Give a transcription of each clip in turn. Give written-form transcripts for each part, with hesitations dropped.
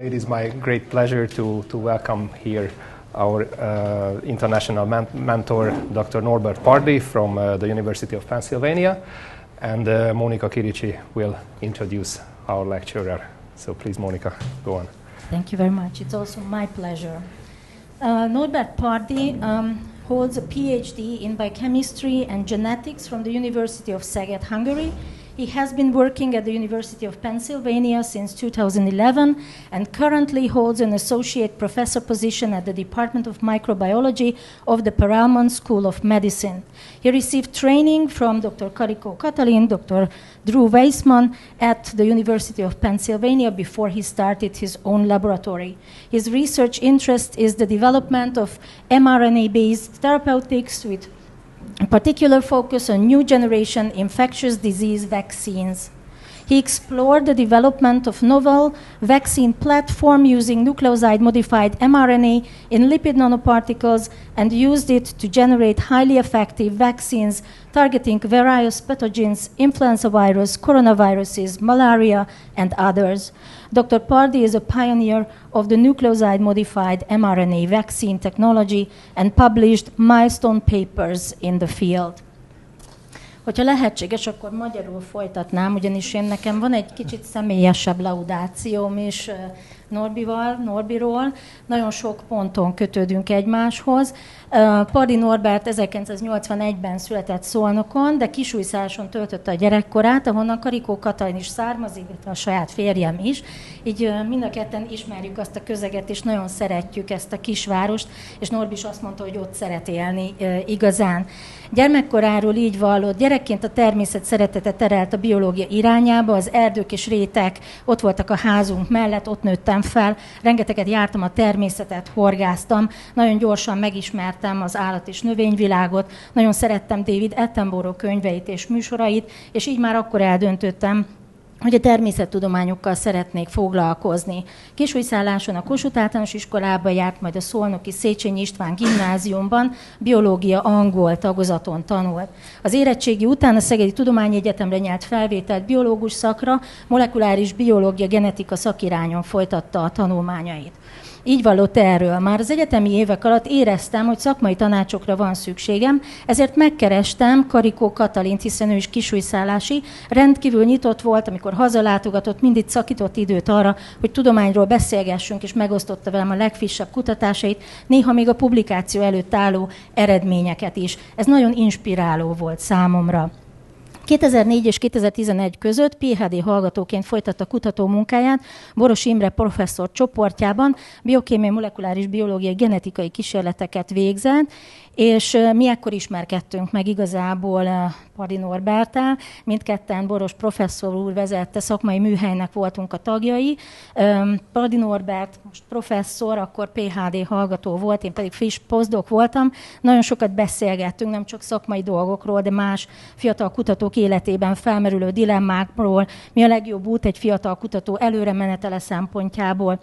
It is my great pleasure to welcome here our international mentor, Dr. Norbert Pardi from the University of Pennsylvania, and Monica Kirici will introduce our lecturer. So please, Monica, go on. Thank you very much. It's also my pleasure. Norbert Pardi holds a PhD in biochemistry and genetics from the University of Szeged, Hungary. He has been working at the University of Pennsylvania since 2011 and currently holds an associate professor position at the Department of Microbiology of the Perelman School of Medicine. He received training from Dr. Karikó Katalin, Dr. Drew Weissman at the University of Pennsylvania before he started his own laboratory. His research interest is the development of mRNA-based therapeutics with a particular focus on new generation infectious disease vaccines. He explored the development of novel vaccine platform using nucleoside-modified mRNA in lipid nanoparticles and used it to generate highly effective vaccines targeting various pathogens, influenza virus, coronaviruses, malaria, and others. Dr. Pardi is a pioneer of the nucleoside-modified mRNA vaccine technology and published milestone papers in the field. Hogyha lehetséges, akkor magyarul folytatnám, ugyanis nekem van egy kicsit személyesebb laudációm is Norbiról. Nagyon sok ponton kötődünk egymáshoz. Pardi Norbert 1981-ben született Szolnokon, de Kisújszáson töltötte a gyerekkorát, ahonnan Karikó Katalin is származik, a saját férjem is. Így mind a ketten ismerjük azt a közeget, és nagyon szeretjük ezt a kisvárost, és Norbi is azt mondta, hogy ott szeret élni igazán. Gyermekkoráról így vallott, gyerekként a természet szeretete terelt a biológia irányába, az erdők és rétek ott voltak a házunk mellett, ott nőttem fel, rengeteget jártam a természetet, horgáztam, nagyon gyorsan megismertem az állat- és növényvilágot, nagyon szerettem David Attenborough könyveit és műsorait, és így már akkor eldöntöttem, hogy a természettudományokkal szeretnék foglalkozni. Kisújszálláson a Kossuth Általános Iskolába járt, majd a szolnoki Széchenyi István gimnáziumban biológia angol tagozaton tanult. Az érettségi után a Szegedi Tudományegyetemre nyert felvételt biológus szakra, molekuláris biológia genetika szakirányon folytatta a tanulmányait. Így vallott erről. Már az egyetemi évek alatt éreztem, hogy szakmai tanácsokra van szükségem, ezért megkerestem Karikó Katalint, hiszen ő is kisújszállási, rendkívül nyitott volt, amikor hazalátogatott, mindig szakított időt arra, hogy tudományról beszélgessünk, és megosztotta velem a legfrissebb kutatásait, néha még a publikáció előtt álló eredményeket is. Ez nagyon inspiráló volt számomra. 2004 és 2011 között PhD hallgatóként folytatta kutató munkáját Boros Imre professzor csoportjában, biokémiai, molekuláris biológiai, genetikai kísérleteket végzett, és mi ekkor ismerkedtünk meg igazából Pardi Norberttel, mindketten Boros professzor úr vezette szakmai műhelynek voltunk a tagjai. Pardi Norbert most professzor, akkor PhD hallgató volt, én pedig friss postdoc voltam. Nagyon sokat beszélgettünk, nem csak szakmai dolgokról, de más fiatal kutatók életében felmerülő dilemmákról, mi a legjobb út egy fiatal kutató előremenetele szempontjából.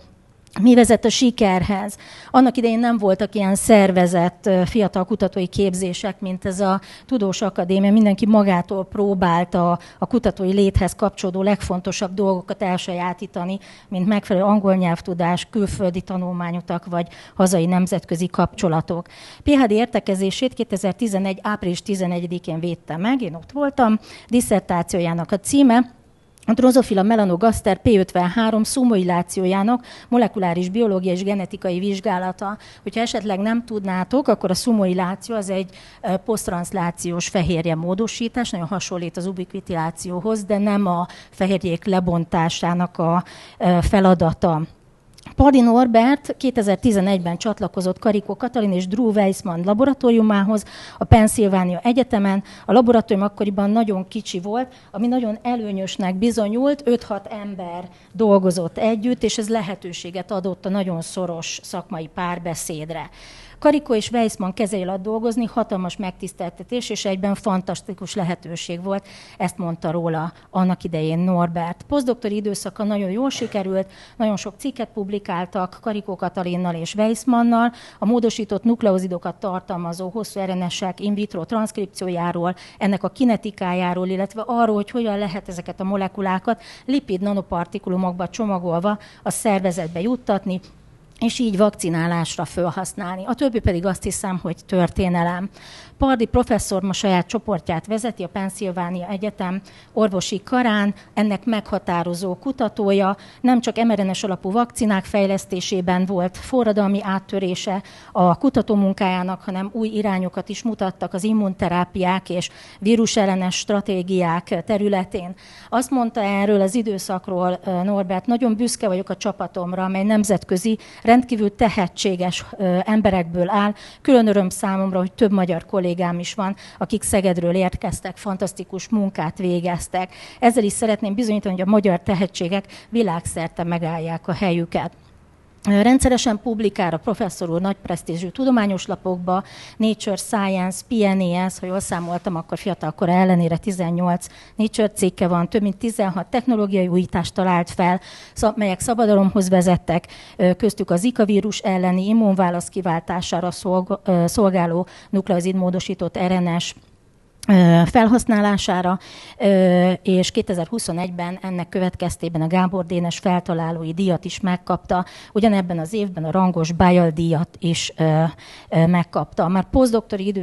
Mi vezet a sikerhez? Annak idején nem voltak ilyen szervezett fiatal kutatói képzések, mint ez a Tudós Akadémia. Mindenki magától próbálta a kutatói léthez kapcsolódó legfontosabb dolgokat elsajátítani, mint megfelelő angol nyelvtudás, külföldi tanulmányutak vagy hazai nemzetközi kapcsolatok. PhD értekezését 2011. április 11-én védte meg, én ott voltam. Disszertációjának a címe a Drosophila melanogaster P53 szumoilációjának molekuláris biológiai és genetikai vizsgálata. Hogyha esetleg nem tudnátok, akkor a szumoiláció az egy poszttranszlációs fehérje módosítás, nagyon hasonlít az ubiquitilációhoz, de nem a fehérjék lebontásának a feladata. Pardi Norbert 2011-ben csatlakozott Karikó Katalin és Drew Weissman laboratóriumához a Pennsylvania Egyetemen. A laboratórium akkoriban nagyon kicsi volt, ami nagyon előnyösnek bizonyult, 5-6 ember dolgozott együtt, és ez lehetőséget adott a nagyon szoros szakmai párbeszédre. Karikó és Weissman kezei alatt dolgozni hatalmas megtiszteltetés és egyben fantasztikus lehetőség volt, ezt mondta róla annak idején Norbert. Posztdoktori időszaka nagyon jól sikerült, nagyon sok cikket publikáltak Karikó Katalinnal és Weissmannal, a módosított nukleozidokat tartalmazó hosszú RNS-ek in vitro transzkripciójáról, ennek a kinetikájáról, illetve arról, hogy hogyan lehet ezeket a molekulákat lipid nanopartikulumokba csomagolva a szervezetbe juttatni, és így vakcinálásra felhasználni. A többi pedig azt hiszem, hogy történelem. Pardi professzor ma saját csoportját vezeti a Pennsylvania Egyetem orvosi karán, ennek meghatározó kutatója, nem csak mRNA-s alapú vakcinák fejlesztésében volt forradalmi áttörése a kutatómunkájának, hanem új irányokat is mutattak az immunterápiák és vírusellenes stratégiák területén. Azt mondta erről az időszakról Norbert, nagyon büszke vagyok a csapatomra, amely nemzetközi, rendkívül tehetséges emberekből áll. Külön öröm számomra, hogy több magyar kollégám is van, akik Szegedről érkeztek, fantasztikus munkát végeztek. Ezzel is szeretném bizonyítani, hogy a magyar tehetségek világszerte megállják a helyüket. Rendszeresen publikál a professzor úr nagy presztízsű tudományos lapokba, Nature, Science, PNAS, ha jól számoltam, akkor fiatalkora ellenére 18 Nature cikke van, több mint 16 technológiai újítást talált fel, melyek szabadalomhoz vezettek, köztük az Zika vírus elleni immunválasz kiváltására szolgáló nukleozidmódosított RNS felhasználására, és 2021-ben ennek következtében a Gábor Dénes feltalálói díjat is megkapta, ugyanebben az évben a rangos Bayel díjat is megkapta. Már posztdoktori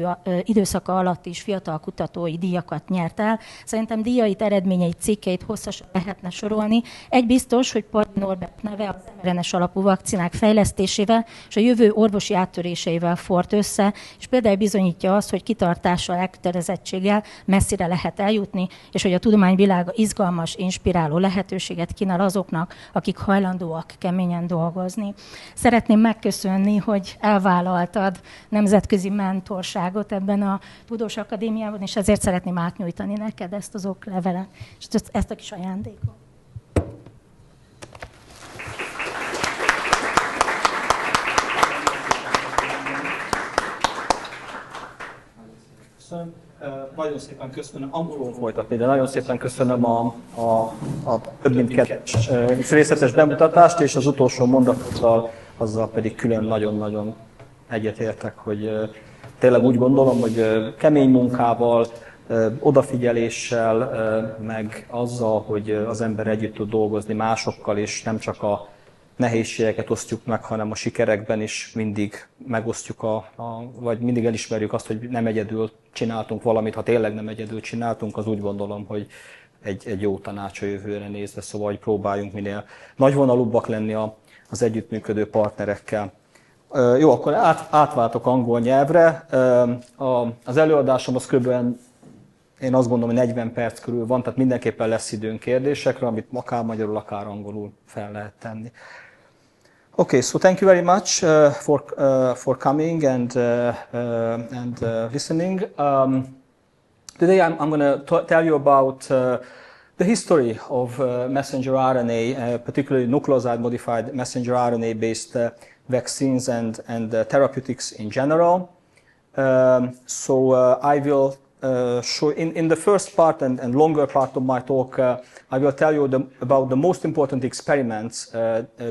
időszaka alatt is fiatal kutatói díjakat nyert el. Szerintem díjait, eredményeit, cikkeit hosszasan lehetne sorolni. Egy biztos, hogy Pardi Norbert neve az mRNA-s alapú vakcinák fejlesztésével és a jövő orvosi áttöréseivel fort össze, és például bizonyítja azt, hogy kitartással, elkötelezettséggel messzire lehet eljutni, és hogy a tudományvilága izgalmas, inspiráló lehetőséget kínál azoknak, akik hajlandóak keményen dolgozni. Szeretném megköszönni, hogy elvállaltad nemzetközi mentorságot ebben a Tudós Akadémiában, és ezért szeretném átnyújtani neked ezt az oklevelet, és ezt a kis ajándékot. Nagyon szépen köszönöm, angolul folytatni, de nagyon szépen köszönöm a több mint kettes részletes bemutatást, és az utolsó mondatokkal, azzal pedig külön nagyon-nagyon egyetértek, hogy tényleg úgy gondolom, hogy kemény munkával, odafigyeléssel, meg azzal, hogy az ember együtt tud dolgozni másokkal, és nem csak a nehézségeket osztjuk meg, hanem a sikerekben is mindig megosztjuk, vagy mindig elismerjük azt, hogy nem egyedül csináltunk valamit, ha tényleg nem egyedül csináltunk, az úgy gondolom, hogy egy jó tanács a jövőre nézve, szóval hogy próbáljunk minél nagyvonalúbbak lenni az együttműködő partnerekkel. Jó, akkor átváltok angol nyelvre. Az előadásom az kb. Én azt gondolom, hogy 40 perc körül van, tehát mindenképpen lesz időnk kérdésekre, amit akár magyarul, akár angolul fel lehet tenni. Okay, so thank you very much for coming and listening. Today I'm going to tell you about the history of messenger RNA, particularly nucleoside-modified messenger RNA-based vaccines and therapeutics in general. I will show in the first part and longer part of my talk, I will tell you about the most important experiments,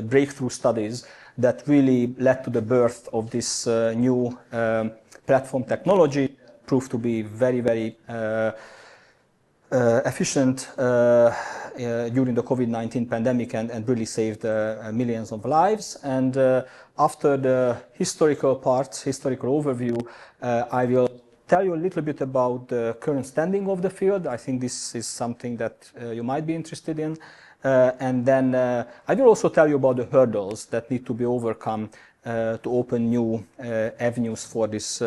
breakthrough studies that really led to the birth of this new platform technology, proved to be very, very efficient during the COVID-19 pandemic and really saved millions of lives. And after the historical part, historical overview, I will tell you a little bit about the current standing of the field. I think this is something that you might be interested in. And then I will also tell you about the hurdles that need to be overcome to open new avenues for this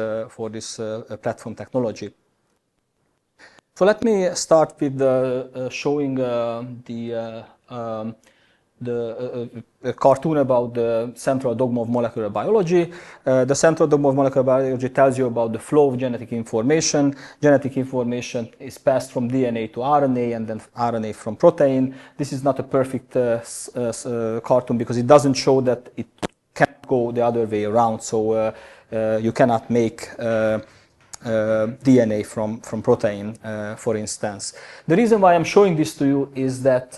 platform technology. So let me start with showing the cartoon about the central dogma of molecular biology. The central dogma of molecular biology tells you about the flow of genetic information. Genetic information is passed from DNA to RNA and then RNA from protein. This is not a perfect cartoon because it doesn't show that it can go the other way around. So you cannot make DNA from protein, for instance. The reason why I'm showing this to you is that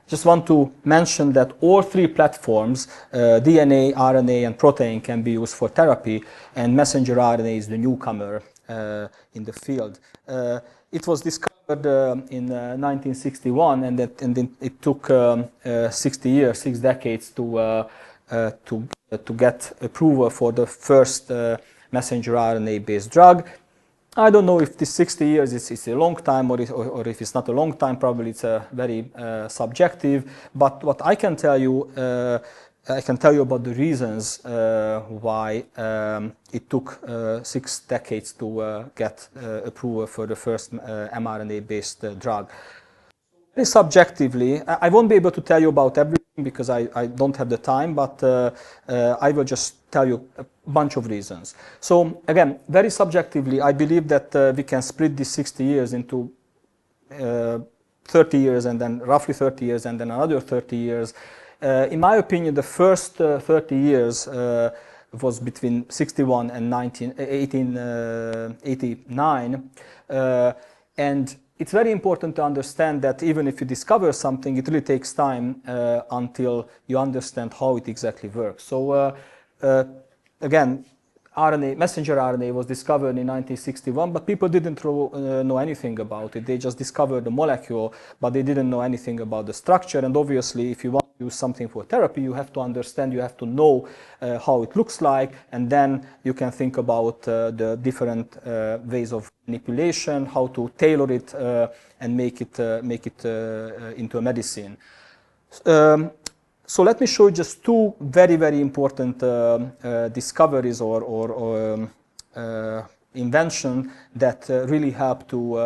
just want to mention that all three platforms, DNA, RNA, and protein, can be used for therapy, and messenger RNA is the newcomer in the field. It was discovered in 1961, and it took 60 years, 6 decades to get approval for the first messenger RNA-based drug. I don't know if this 60 years is a long time or if it's not a long time. Probably it's very subjective. But what I can tell you about the reasons why it took 6 decades to get approval for the first mRNA-based drug. Very subjectively, I won't be able to tell you about everything because I don't have the time, but I will just tell you a bunch of reasons. So again, very subjectively, I believe that we can split these 60 years into 30 years and then roughly 30 years and then another 30 years. In my opinion, the first 30 years was between 61 and 1889. And it's very important to understand that even if you discover something, it really takes time until you understand how it exactly works. So again, messenger RNA was discovered in 1961, but people didn't know anything about it. They just discovered the molecule, but they didn't know anything about the structure. And obviously, if you want to use something for therapy, you have to understand, you have to know how it looks like, and then you can think about the different ways of manipulation, how to tailor it and make it into a medicine. So let me show you just 2 very, very important discoveries or invention that really help to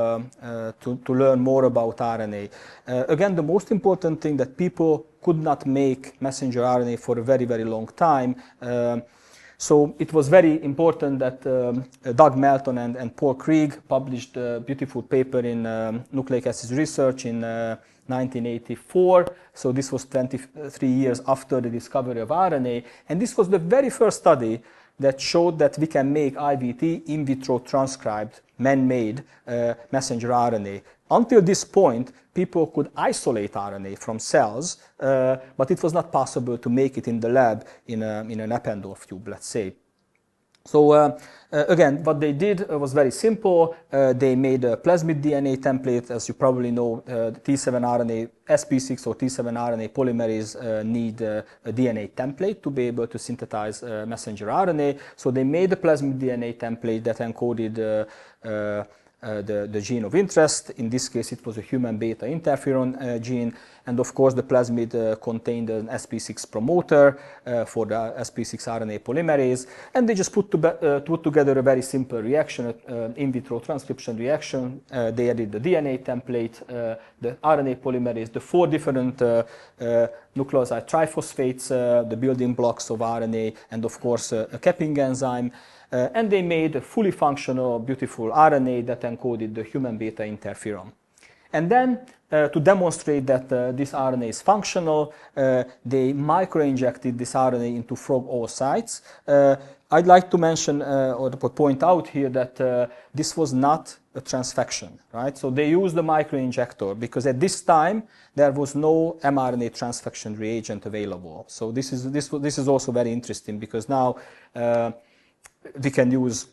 learn more about RNA. Again, the most important thing that people could not make messenger RNA for a very, very long time. So it was very important that Doug Melton and Paul Krieg published a beautiful paper in Nucleic Acids Research in 1984. So this was 23 years after the discovery of RNA. And this was the very first study that showed that we can make IVT, in vitro transcribed, man-made messenger RNA. Until this point, people could isolate RNA from cells, but it was not possible to make it in the lab in an Eppendorf tube, let's say. So again, what they did was very simple. They made a plasmid DNA template. As you probably know, T7 RNA, sp6 or T7 RNA polymerase need a DNA template to be able to synthesize messenger RNA. So they made a plasmid DNA template that encoded the gene of interest. In this case, it was a human beta interferon gene. And of course, the plasmid contained an sp6 promoter for the sp6 RNA polymerase. And they just put together a very simple reaction, in vitro transcription reaction. They added the DNA template, the RNA polymerase, the 4 different nucleoside triphosphates, the building blocks of RNA, and of course, a capping enzyme. And they made a fully functional, beautiful RNA that encoded the human beta interferon. And then, to demonstrate that this RNA is functional, they microinjected this RNA into frog oocytes. I'd like to mention or to point out here that this was not a transfection, right? So they used the microinjector because at this time there was no mRNA transfection reagent available. So this is also very interesting because now we can use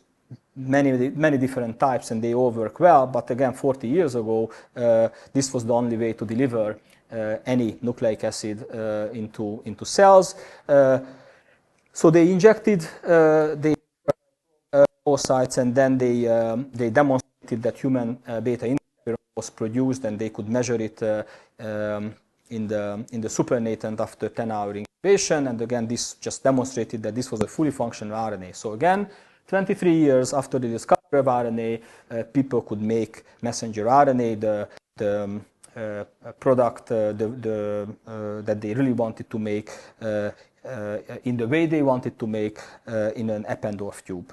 many different types and they all work well, but again 40 years ago this was the only way to deliver any nucleic acid into cells. So they injected the oocytes and then they demonstrated that human beta interferon was produced and they could measure it in the supernatant after 10-hour incubation. And again, this just demonstrated that this was a fully functional RNA. So again, 23 years after the discovery of RNA, people could make messenger RNA, the product that they really wanted to make in the way they wanted to make in an Eppendorf tube.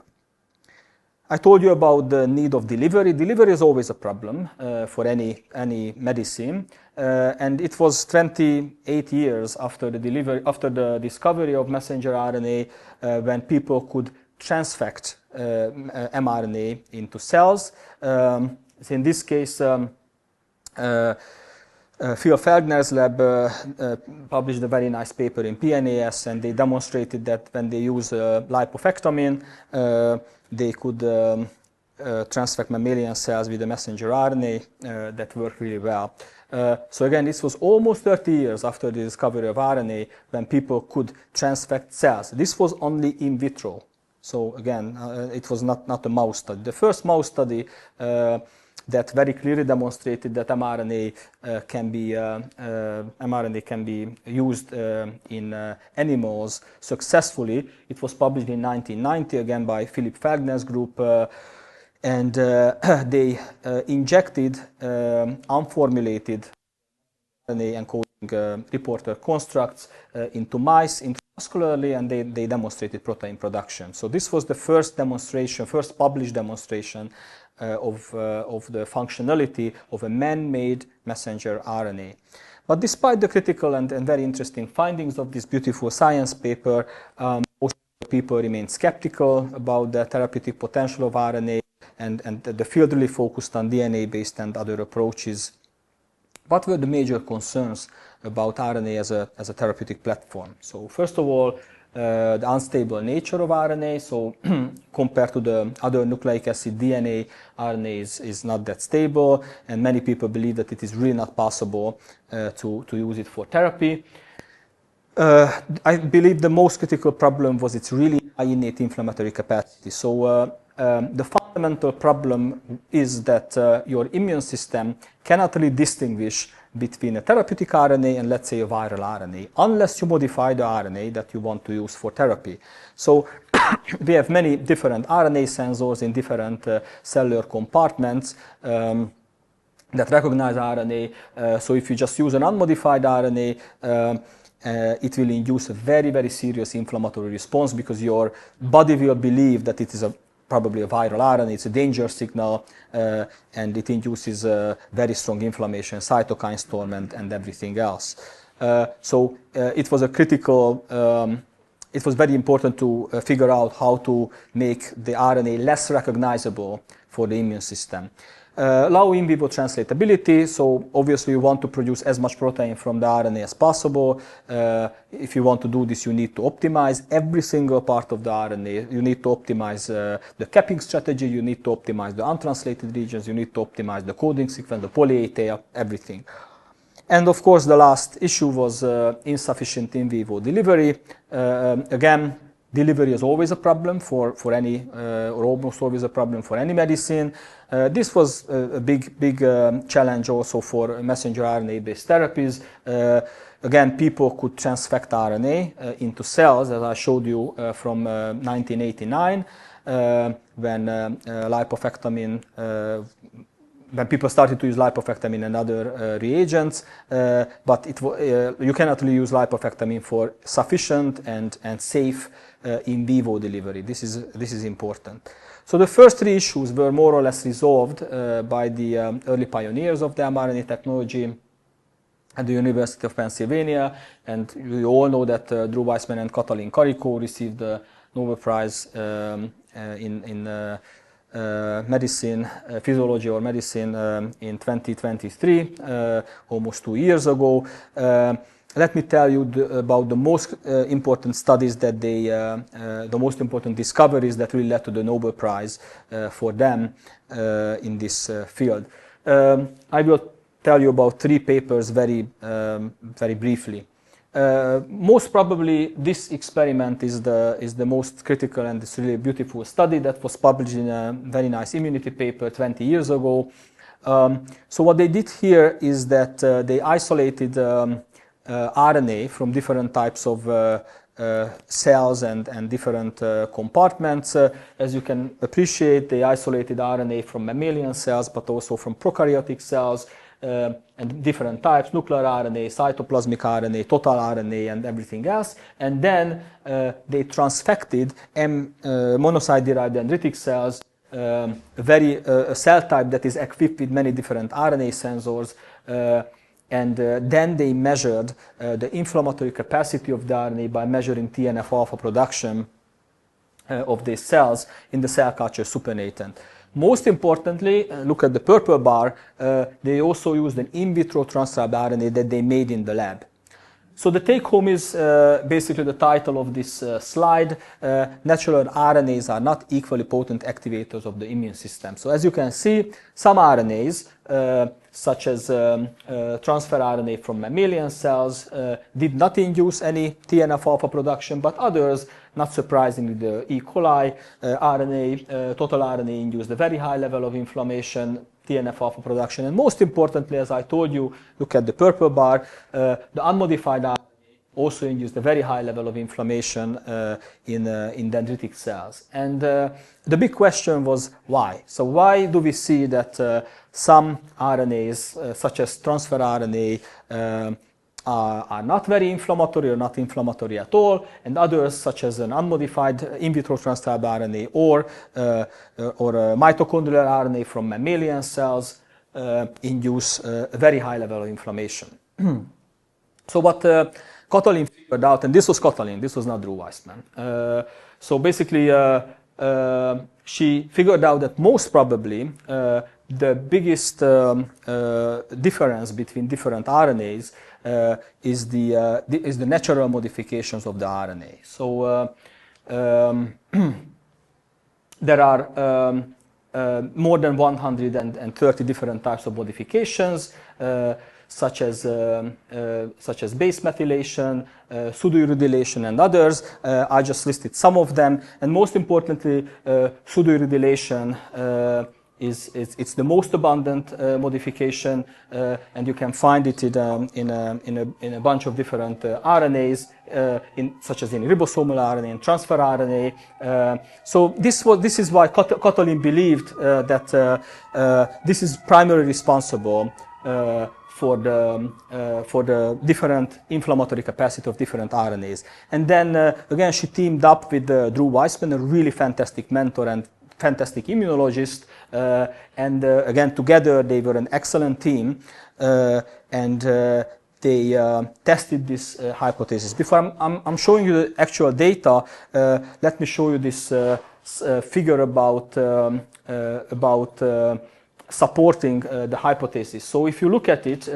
I told you about the need of delivery. Delivery is always a problem for any medicine, and it was 28 years after the discovery of messenger RNA when people could transfect mRNA into cells. So in this case, Phil Felgner's lab published a very nice paper in PNAS, and they demonstrated that when they use lipofectamine, they could transfect mammalian cells with the messenger RNA that worked really well. So again, this was almost 30 years after the discovery of RNA when people could transfect cells. This was only in vitro. So again, it was not a mouse study. The first mouse study that very clearly demonstrated that mRNA can be used in animals successfully. It was published in 1990 again by Philip Felgner's group, and they injected unformulated RNA encoding reporter constructs into mice intramuscularly, and they demonstrated protein production. So this was the first demonstration, first published demonstration of the functionality of a man-made messenger RNA. But despite the critical and very interesting findings of this beautiful science paper, most people remain skeptical about the therapeutic potential of RNA, and the field really focused on DNA-based and other approaches. What were the major concerns about RNA as a therapeutic platform? So first of all, the unstable nature of RNA. So compared to the other nucleic acid DNA, RNA is not that stable, and many people believe that it is really not possible to use it for therapy. I believe the most critical problem was its really high innate inflammatory capacity. So the fundamental problem is that your immune system cannot really distinguish between a therapeutic RNA and, let's say, a viral RNA, unless you modify the RNA that you want to use for therapy. So we have many different RNA sensors in different cellular compartments that recognize RNA. So if you just use an unmodified RNA, it will induce a very, very serious inflammatory response, because your body will believe that it is probably a viral RNA, it's a danger signal, and it induces very strong inflammation, cytokine storm, and everything else. So it was a critical, it was very important to figure out how to make the RNA less recognizable for the immune system. Allow in vivo translatability, so obviously you want to produce as much protein from the RNA as possible. If you want to do this, you need to optimize every single part of the RNA. You need to optimize the capping strategy, you need to optimize the untranslated regions, you need to optimize the coding sequence, the poly-A tail, everything. And of course the last issue was insufficient in vivo delivery. Again, delivery is always a problem for any, or almost always a problem for any medicine. This was a big challenge also for messenger RNA-based therapies. Again, people could transfect RNA into cells, as I showed you from 1989, when lipofectamine, when people started to use lipofectamine and other reagents, but you cannot really use lipofectamine for sufficient and safe in vivo delivery. This is important. So the first three issues were more or less resolved by the early pioneers of the mRNA technology at the University of Pennsylvania, and you all know that Drew Weissman and Katalin Karikó received the Nobel Prize in medicine, physiology or medicine in 2023, almost 2 years ago. Let me tell you about the most important studies that the most important discoveries that really led to the Nobel Prize for them in this field. I will tell you about 3 papers very briefly. Most probably this experiment is the most critical, and it's really a beautiful study that was published in a very nice immunity paper 20 years ago. So what they did here is that they isolated RNA from different types of cells and different compartments. As you can appreciate, they isolated RNA from mammalian cells, but also from prokaryotic cells, and different types, nuclear RNA, cytoplasmic RNA, total RNA, and everything else. And then they transfected monocyte-derived dendritic cells, a cell type that is equipped with many different RNA sensors, and then they measured the inflammatory capacity of the RNA by measuring TNF-alpha production of these cells in the cell culture supernatant. Most importantly, look at the purple bar, they also used an in vitro transcribed RNA that they made in the lab. So the take home is basically the title of this slide. Natural RNAs are not equally potent activators of the immune system. So as you can see, some RNAs, such as transfer RNA from mammalian cells, did not induce any TNF-alpha production, but others, not surprisingly, the E. coli RNA, total RNA induced a very high level of inflammation, TNF-alpha production, and most importantly, as I told you, look at the purple bar, the unmodified RNA also induced a very high level of inflammation in dendritic cells. And the big question was why? So why do we see that some RNAs, such as transfer RNA, are not very inflammatory or not inflammatory at all, and others, such as an unmodified in vitro transcribed RNA or a mitochondrial RNA from mammalian cells, induce a very high level of inflammation. So what Katalin figured out, and this was Katalin, this was not Drew Weissman. So basically, she figured out that most probably the biggest difference between different RNAs is the natural modifications of the RNA. So there are more than 130 different types of modifications, such as base methylation, pseudouracilation, and others. I just listed some of them, and most importantly, pseudouracilation it's the most abundant modification, and you can find it in a bunch of different RNAs, such as in ribosomal RNA and transfer RNA. So this is why Katalin believed that this is primarily responsible for the different inflammatory capacity of different RNAs. And then again, she teamed up with Drew Weissman, a really fantastic mentor and fantastic immunologist, and again, together they were an excellent team, and they tested this hypothesis. Before I'm showing you the actual data, let me show you this figure about supporting the hypothesis. So if you look at it,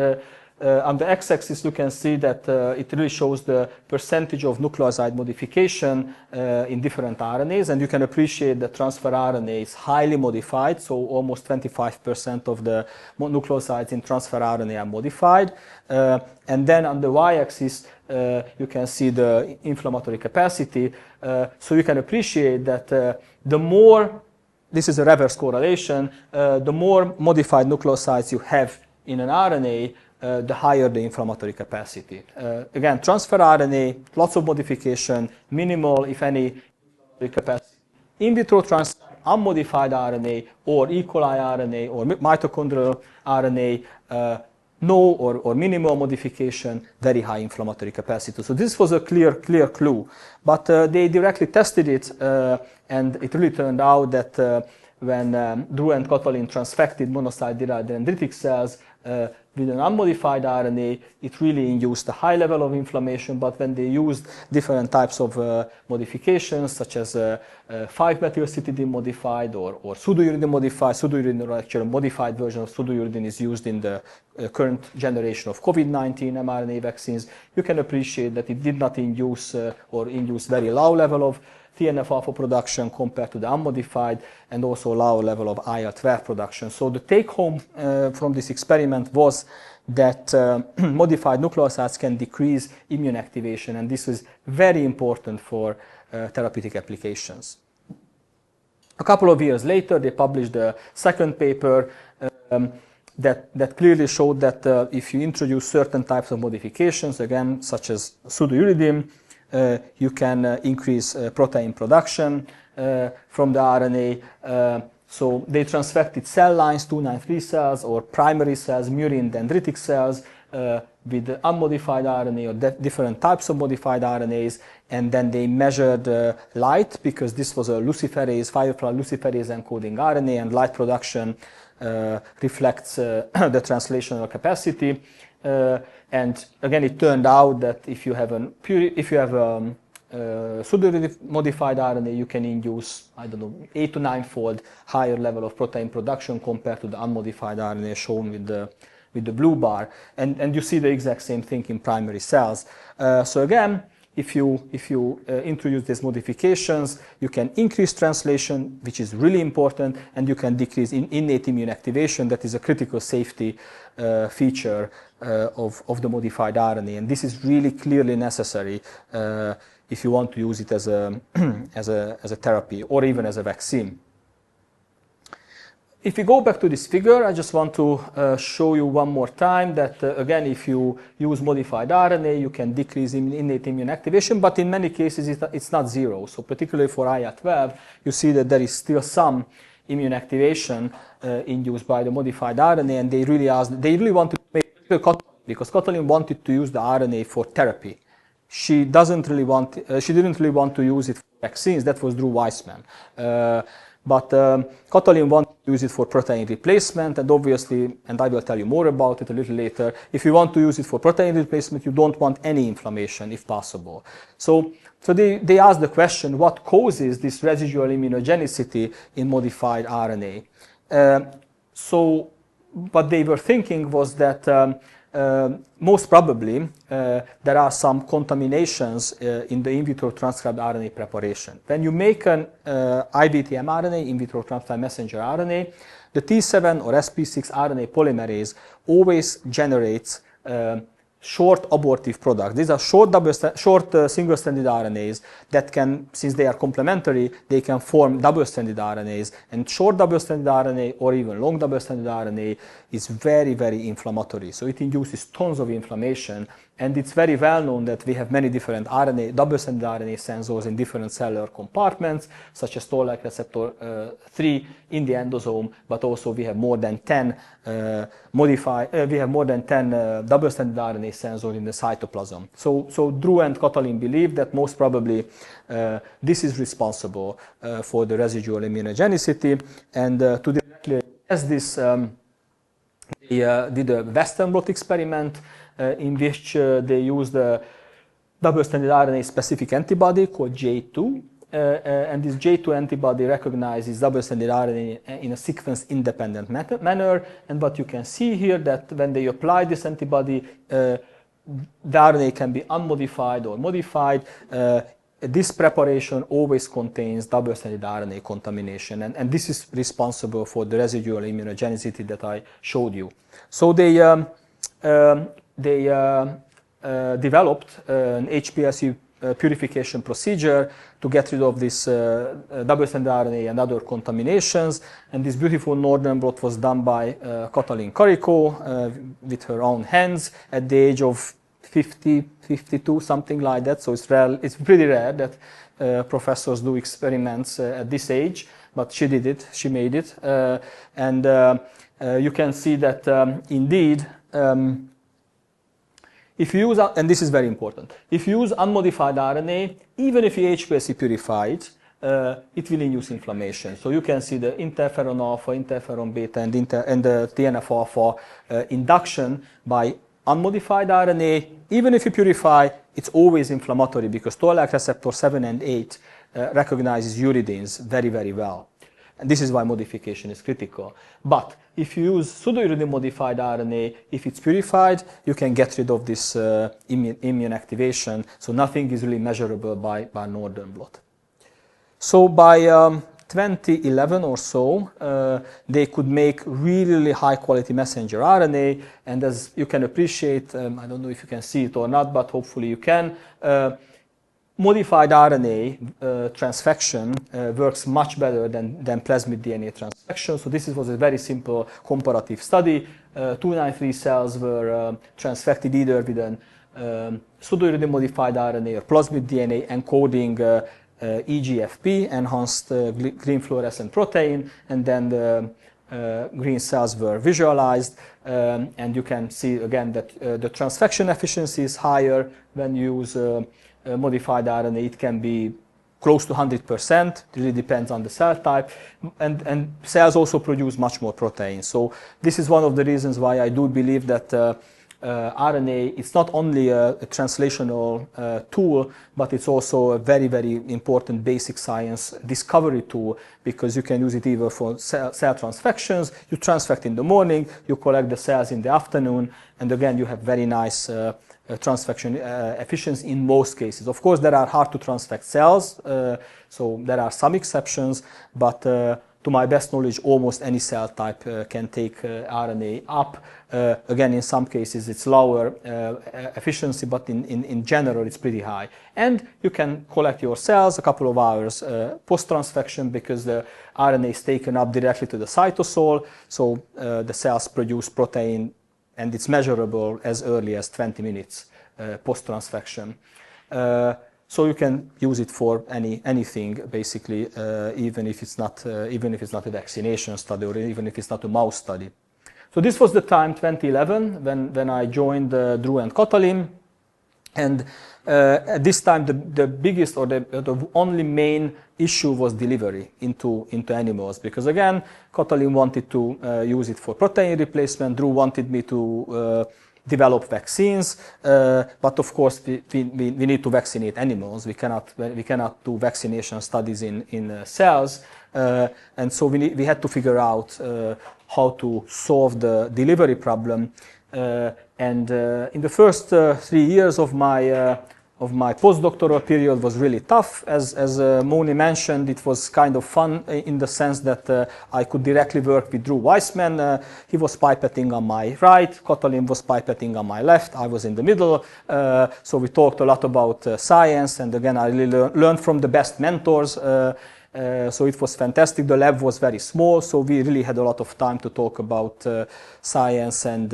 on the x-axis you can see that it really shows the percentage of nucleoside modification in different RNAs, and you can appreciate that transfer RNA is highly modified, so almost 25% of the nucleosides in transfer RNA are modified. And then on the y-axis you can see the inflammatory capacity, so you can appreciate that the more, this is a reverse correlation, the more modified nucleosides you have in an RNA, the higher the inflammatory capacity. Again, transfer RNA, lots of modification, minimal, if any, capacity. In vitro transfer, unmodified RNA, or E. coli RNA, or mitochondrial RNA, no or minimal modification, very high inflammatory capacity. So this was a clear clue. But they directly tested it, and it really turned out that when Drew and Katalin transfected monocyte-derived dendritic cells with an unmodified RNA, it really induced a high level of inflammation, but when they used different types of modifications, such as 5-methylcytidine modified or pseudouridine modified, pseudouridine, or actually a modified version of pseudouridine is used in the current generation of COVID-19 mRNA vaccines, you can appreciate that it did not induce or induce very low level of TNF-alpha production compared to the unmodified, and also low level of IL-12 production. So the take-home from this experiment was that modified nucleosides can decrease immune activation, and this is very important for therapeutic applications. A couple of years later, they published a second paper that clearly showed that if you introduce certain types of modifications, again, such as pseudouridine, you can increase protein production from the RNA. So they transfected cell lines, 293 cells, or primary cells, murine dendritic cells, with unmodified RNA or different types of modified RNAs, and then they measured light, because this was a luciferase, 5'-luciferase encoding RNA, and light production reflects the translational capacity. And again, it turned out that if you have pseudo-modified RNA, you can induce, I don't know, 8 to 9-fold higher level of protein production compared to the unmodified RNA shown with the blue bar. And you see the exact same thing in primary cells. So again, if you introduce these modifications, you can increase translation, which is really important, and you can decrease innate immune activation. That is a critical safety feature of the modified RNA, and this is really clearly necessary if you want to use it as a therapy or even as a vaccine. If we go back to this figure, I just want to show you one more time that, again, if you use modified RNA, you can decrease innate immune activation, but in many cases it's not zero. So particularly for IL-12, you see that there is still some immune activation induced by the modified RNA, and they really want to make Katalin, because Katalin wanted to use the RNA for therapy. She didn't really want to use it for vaccines. That was Drew Weissman. But Katalin wanted to use it for protein replacement, and obviously, and I will tell you more about it a little later, if you want to use it for protein replacement, you don't want any inflammation if possible. So they asked the question, what causes this residual immunogenicity in modified RNA? So what they were thinking was that most probably there are some contaminations in the in vitro transcribed RNA preparation. When you make an IVT mRNA, in vitro transcribed messenger RNA, the T7 or sp6 RNA polymerase always generates short abortive products. These are short single-stranded RNAs that can, since they are complementary, they can form double-stranded RNAs. And short double-stranded RNA or even long double-stranded RNA is very, very inflammatory. So it induces tons of inflammation. And it's very well known that we have many different double-stranded RNA sensors in different cellular compartments, such as toll-like receptor 3 in the endosome, but also we have more than 10 double-stranded RNA sensors in the cytoplasm. So Drew and Katalin believe that most probably this is responsible for the residual immunogenicity. And to directly address this, they did a Western blot experiment in which they used a double-stranded RNA-specific antibody called J2. And this J2 antibody recognizes double-stranded RNA in a sequence-independent manner. And what you can see here that when they apply this antibody, the RNA can be unmodified or modified. This preparation always contains double-stranded RNA contamination, and this is responsible for the residual immunogenicity that I showed you. So they developed an HPLC purification procedure to get rid of this double-stranded RNA and other contaminations. And this beautiful northern blot was done by Katalin Karikó with her own hands at the age of 50, 52, something like that. So it's pretty rare that professors do experiments at this age, but she did it, she made it. And you can see that indeed, if you use, and this is very important, if you use unmodified RNA, even if you HPLC purify it, it will induce inflammation. So you can see the interferon alpha, interferon beta, and the TNF alpha induction by unmodified RNA. Even if you purify, it's always inflammatory because toll-like receptor 7 and 8 recognizes uridines very, very well. And this is why modification is critical. But if you use pseudo-uridine modified RNA, if it's purified, you can get rid of this immune activation. So nothing is really measurable by northern blot. So by 2011 or so, they could make really high quality messenger RNA. And as you can appreciate, I don't know if you can see it or not, but hopefully you can, modified RNA transfection works much better than plasmid DNA transfection. So this was a very simple comparative study. 293 cells were transfected either with an pseudo-uridine modified RNA or plasmid DNA encoding EGFP, enhanced green fluorescent protein, and then the green cells were visualized. And you can see again that the transfection efficiency is higher when you use modified RNA. It can be close to 100%. It really depends on the cell type. And cells also produce much more protein. So this is one of the reasons why I do believe that RNA, it's not only a translational tool, but it's also a very, very important basic science discovery tool, because you can use it either for cell transfections. You transfect in the morning, you collect the cells in the afternoon, and again, you have very nice transfection efficiency in most cases. Of course, there are hard to transfect cells, so there are some exceptions, but to my best knowledge, almost any cell type can take RNA up. Again, in some cases it's lower efficiency, but in general it's pretty high. And you can collect your cells a couple of hours post-transfection, because the RNA is taken up directly to the cytosol, so the cells produce protein, and it's measurable as early as 20 minutes post-transfection. So you can use it for anything, basically, even if it's not a vaccination study, or even if it's not a mouse study. So this was the time, 2011, when I joined Drew and Katalin, and at this time the biggest, or the only main issue was delivery into animals, because again, Katalin wanted to use it for protein replacement. Drew wanted me to develop vaccines, but of course we need to vaccinate animals. We cannot do vaccination studies in cells, and so we had to figure out how to solve the delivery problem. And in the first 3 years of my postdoctoral period was really tough. As Moni mentioned, it was kind of fun in the sense that I could directly work with Drew Weissman. He was pipetting on my right, Katalin was pipetting on my left, I was in the middle. So we talked a lot about science, and again, I really learned from the best mentors. So it was fantastic. The lab was very small, so we really had a lot of time to talk about science and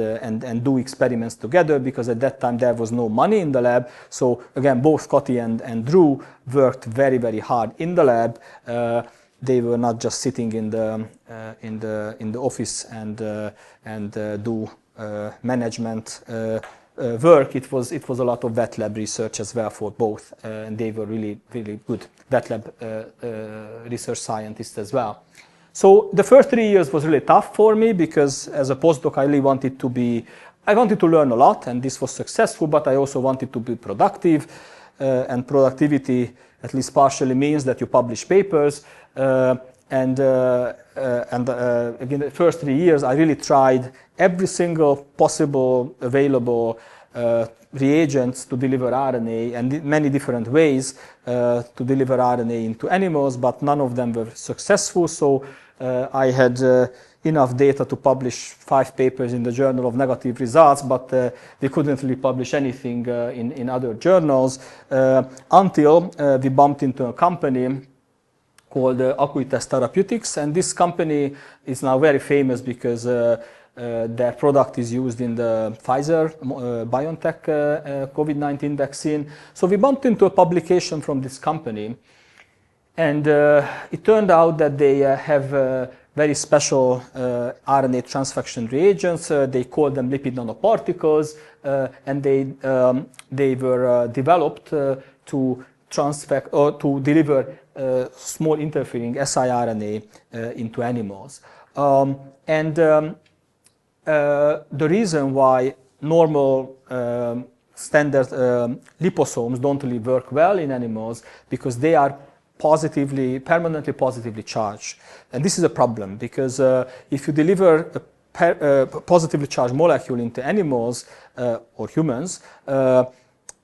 do experiments together, because at that time there was no money in the lab. So again, both Kati and Drew worked very, very hard in the lab. They were not just sitting in the office and do management work. It was a lot of wet lab research as well for both, and they were really, really good wet lab research scientists as well. So the first 3 years was really tough for me, because as a postdoc I really wanted to learn a lot, and this was successful, but I also wanted to be productive, and productivity at least partially means that you publish papers. And again, the first 3 years I really tried every single possible available reagents to deliver RNA, and many different ways to deliver RNA into animals, but none of them were successful. So I had enough data to publish 5 papers in the Journal of Negative Results, but we couldn't really publish anything in other journals until we bumped into a company called Acuitas Therapeutics, and this company is now very famous because their product is used in the Pfizer BioNTech COVID-19 vaccine. So we bumped into a publication from this company, and it turned out that they have very special RNA transfection reagents. They call them lipid nanoparticles, and they were developed to transfect or to deliver small interfering siRNA into animals. The reason why normal standard liposomes don't really work well in animals, because they are permanently positively charged. And this is a problem, because if you deliver a positively charged molecule into animals or humans,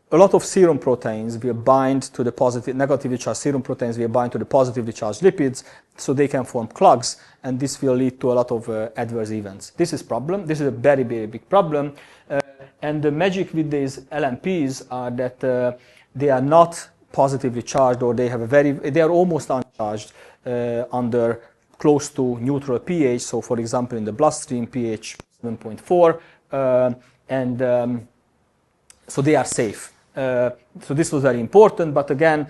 a lot of serum proteins will bind to the negatively charged serum proteins will bind to the positively charged lipids, so they can form clogs, and this will lead to a lot of adverse events. This is a very, very big problem, and the magic with these LNPs are that they are not positively charged, or they are almost uncharged under close to neutral pH. So, for example, in the bloodstream, pH 7.4, so they are safe. So this was very important, but again,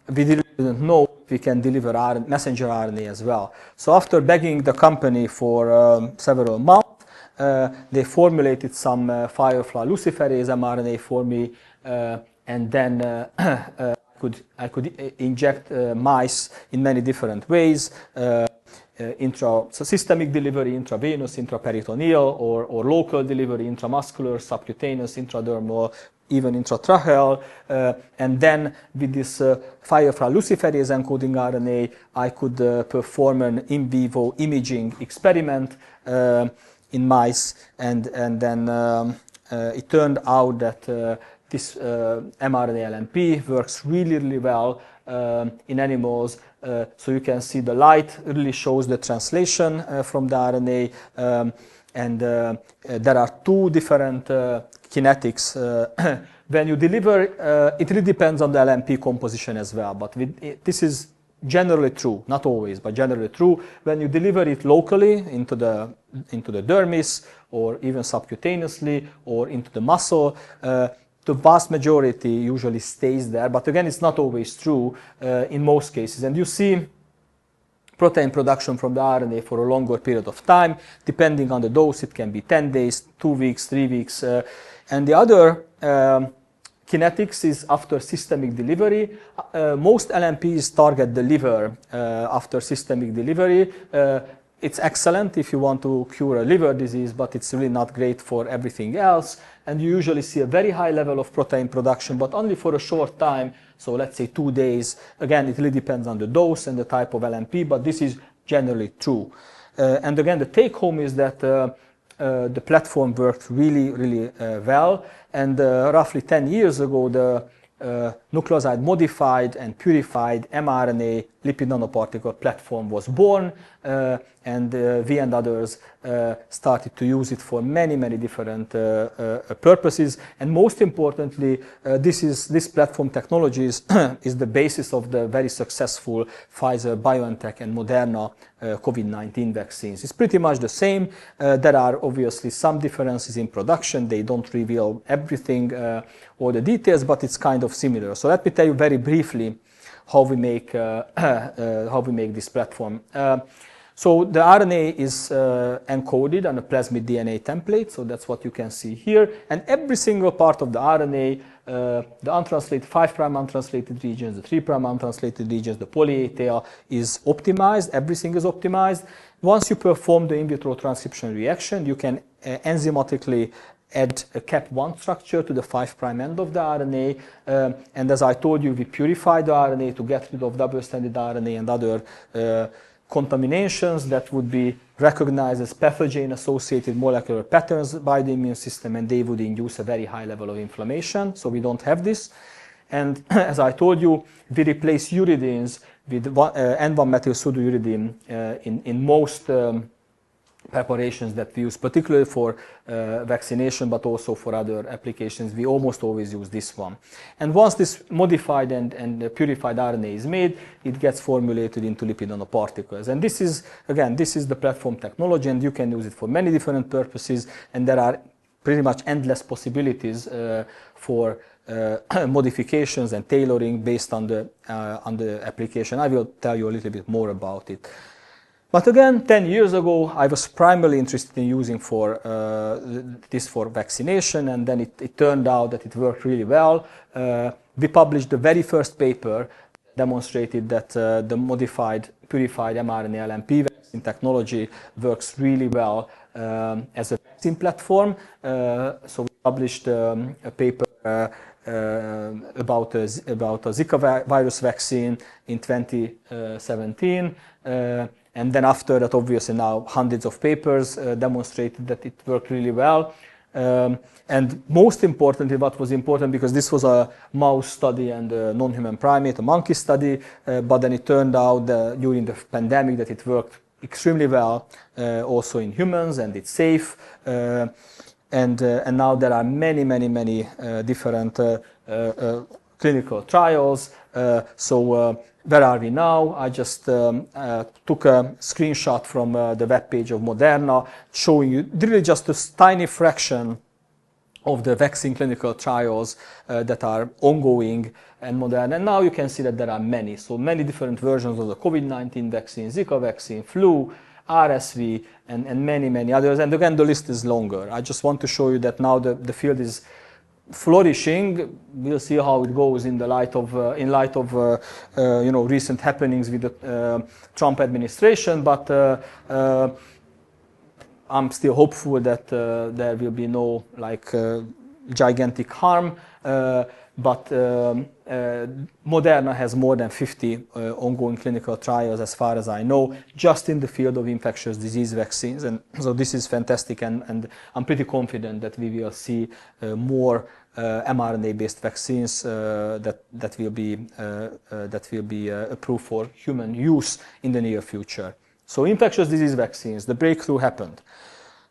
we didn't know if we can deliver messenger RNA as well. So after begging the company for several months, they formulated some firefly luciferase mRNA for me, and then I could inject mice in many different ways. systemic delivery, intravenous, intraperitoneal, or local delivery, intramuscular, subcutaneous, intradermal, even intratracheal, and then with this Firefly luciferase encoding RNA, I could perform an in vivo imaging experiment in mice, and then it turned out that this mRNA LNP works really, really well in animals. So you can see the light really shows the translation from the RNA, and there are two different kinetics. When you deliver, it really depends on the LNP composition as well, but this is generally true, not always, but generally true. When you deliver it locally into the dermis, or even subcutaneously, or into the muscle, the vast majority usually stays there. But again, it's not always true in most cases. And you see protein production from the RNA for a longer period of time. Depending on the dose, it can be 10 days, 2 weeks, 3 weeks. And the other kinetics is after systemic delivery. Most LNPs target the liver after systemic delivery. It's excellent if you want to cure a liver disease, but it's really not great for everything else. And you usually see a very high level of protein production, but only for a short time. So let's say 2 days. Again, it really depends on the dose and the type of LNP, but this is generally true. And again, the take home is that the platform worked really, really well. And roughly 10 years ago, the nucleoside modified and purified mRNA lipid nanoparticle platform was born, and we and others started to use it for many, many different purposes. And most importantly, this platform technology is the basis of the very successful Pfizer, BioNTech, and Moderna COVID-19 vaccines. It's pretty much the same. There are obviously some differences in production. They don't reveal everything or the details, but it's kind of similar. So let me tell you very briefly how we make this platform. So the RNA is encoded on a plasmid DNA template, so that's what you can see here. And every single part of the RNA, the untranslated 5' untranslated regions, the 3' untranslated regions, the poly-A tail is optimized. Everything is optimized. Once you perform the in vitro transcription reaction, you can enzymatically add a Cap1 structure to the 5' end of the RNA. And as I told you, we purify the RNA to get rid of double-stranded RNA and other contaminations that would be recognized as pathogen-associated molecular patterns by the immune system, and they would induce a very high level of inflammation. So we don't have this. And as I told you, we replace uridines with N1-methylpseudouridine in most preparations that we use, particularly for vaccination, but also for other applications. We almost always use this one. And once this modified and purified RNA is made, it gets formulated into lipid nanoparticles. And this is, again, this is the platform technology, and you can use it for many different purposes, and there are pretty much endless possibilities for modifications and tailoring based on the application. I will tell you a little bit more about it. But again, 10 years ago, I was primarily interested in using this for vaccination, and then it turned out that it worked really well. We published the very first paper demonstrated that the modified, purified mRNA LNP vaccine technology works really well as a vaccine platform. So we published a paper about a Zika virus vaccine in 2017. And then after that, obviously now hundreds of papers demonstrated that it worked really well. And most importantly, what was important, because this was a mouse study and a non-human primate, a monkey study, but then it turned out during the pandemic that it worked extremely well also in humans, and it's safe. And now there are many different clinical trials. Where are we now? I just took a screenshot from the webpage of Moderna, showing you really just a tiny fraction of the vaccine clinical trials that are ongoing and Moderna. And now you can see that there are many. So many different versions of the COVID-19 vaccine, Zika vaccine, flu, RSV, and many others. And again, the list is longer. I just want to show you that now the field is flourishing. We'll see how it goes in the light of recent happenings with the Trump administration. But I'm still hopeful that there will be no gigantic harm. But Moderna has more than 50 ongoing clinical trials, as far as I know, just in the field of infectious disease vaccines. And so this is fantastic, and I'm pretty confident that we will see more mRNA-based vaccines that will be approved for human use in the near future. So infectious disease vaccines, the breakthrough happened.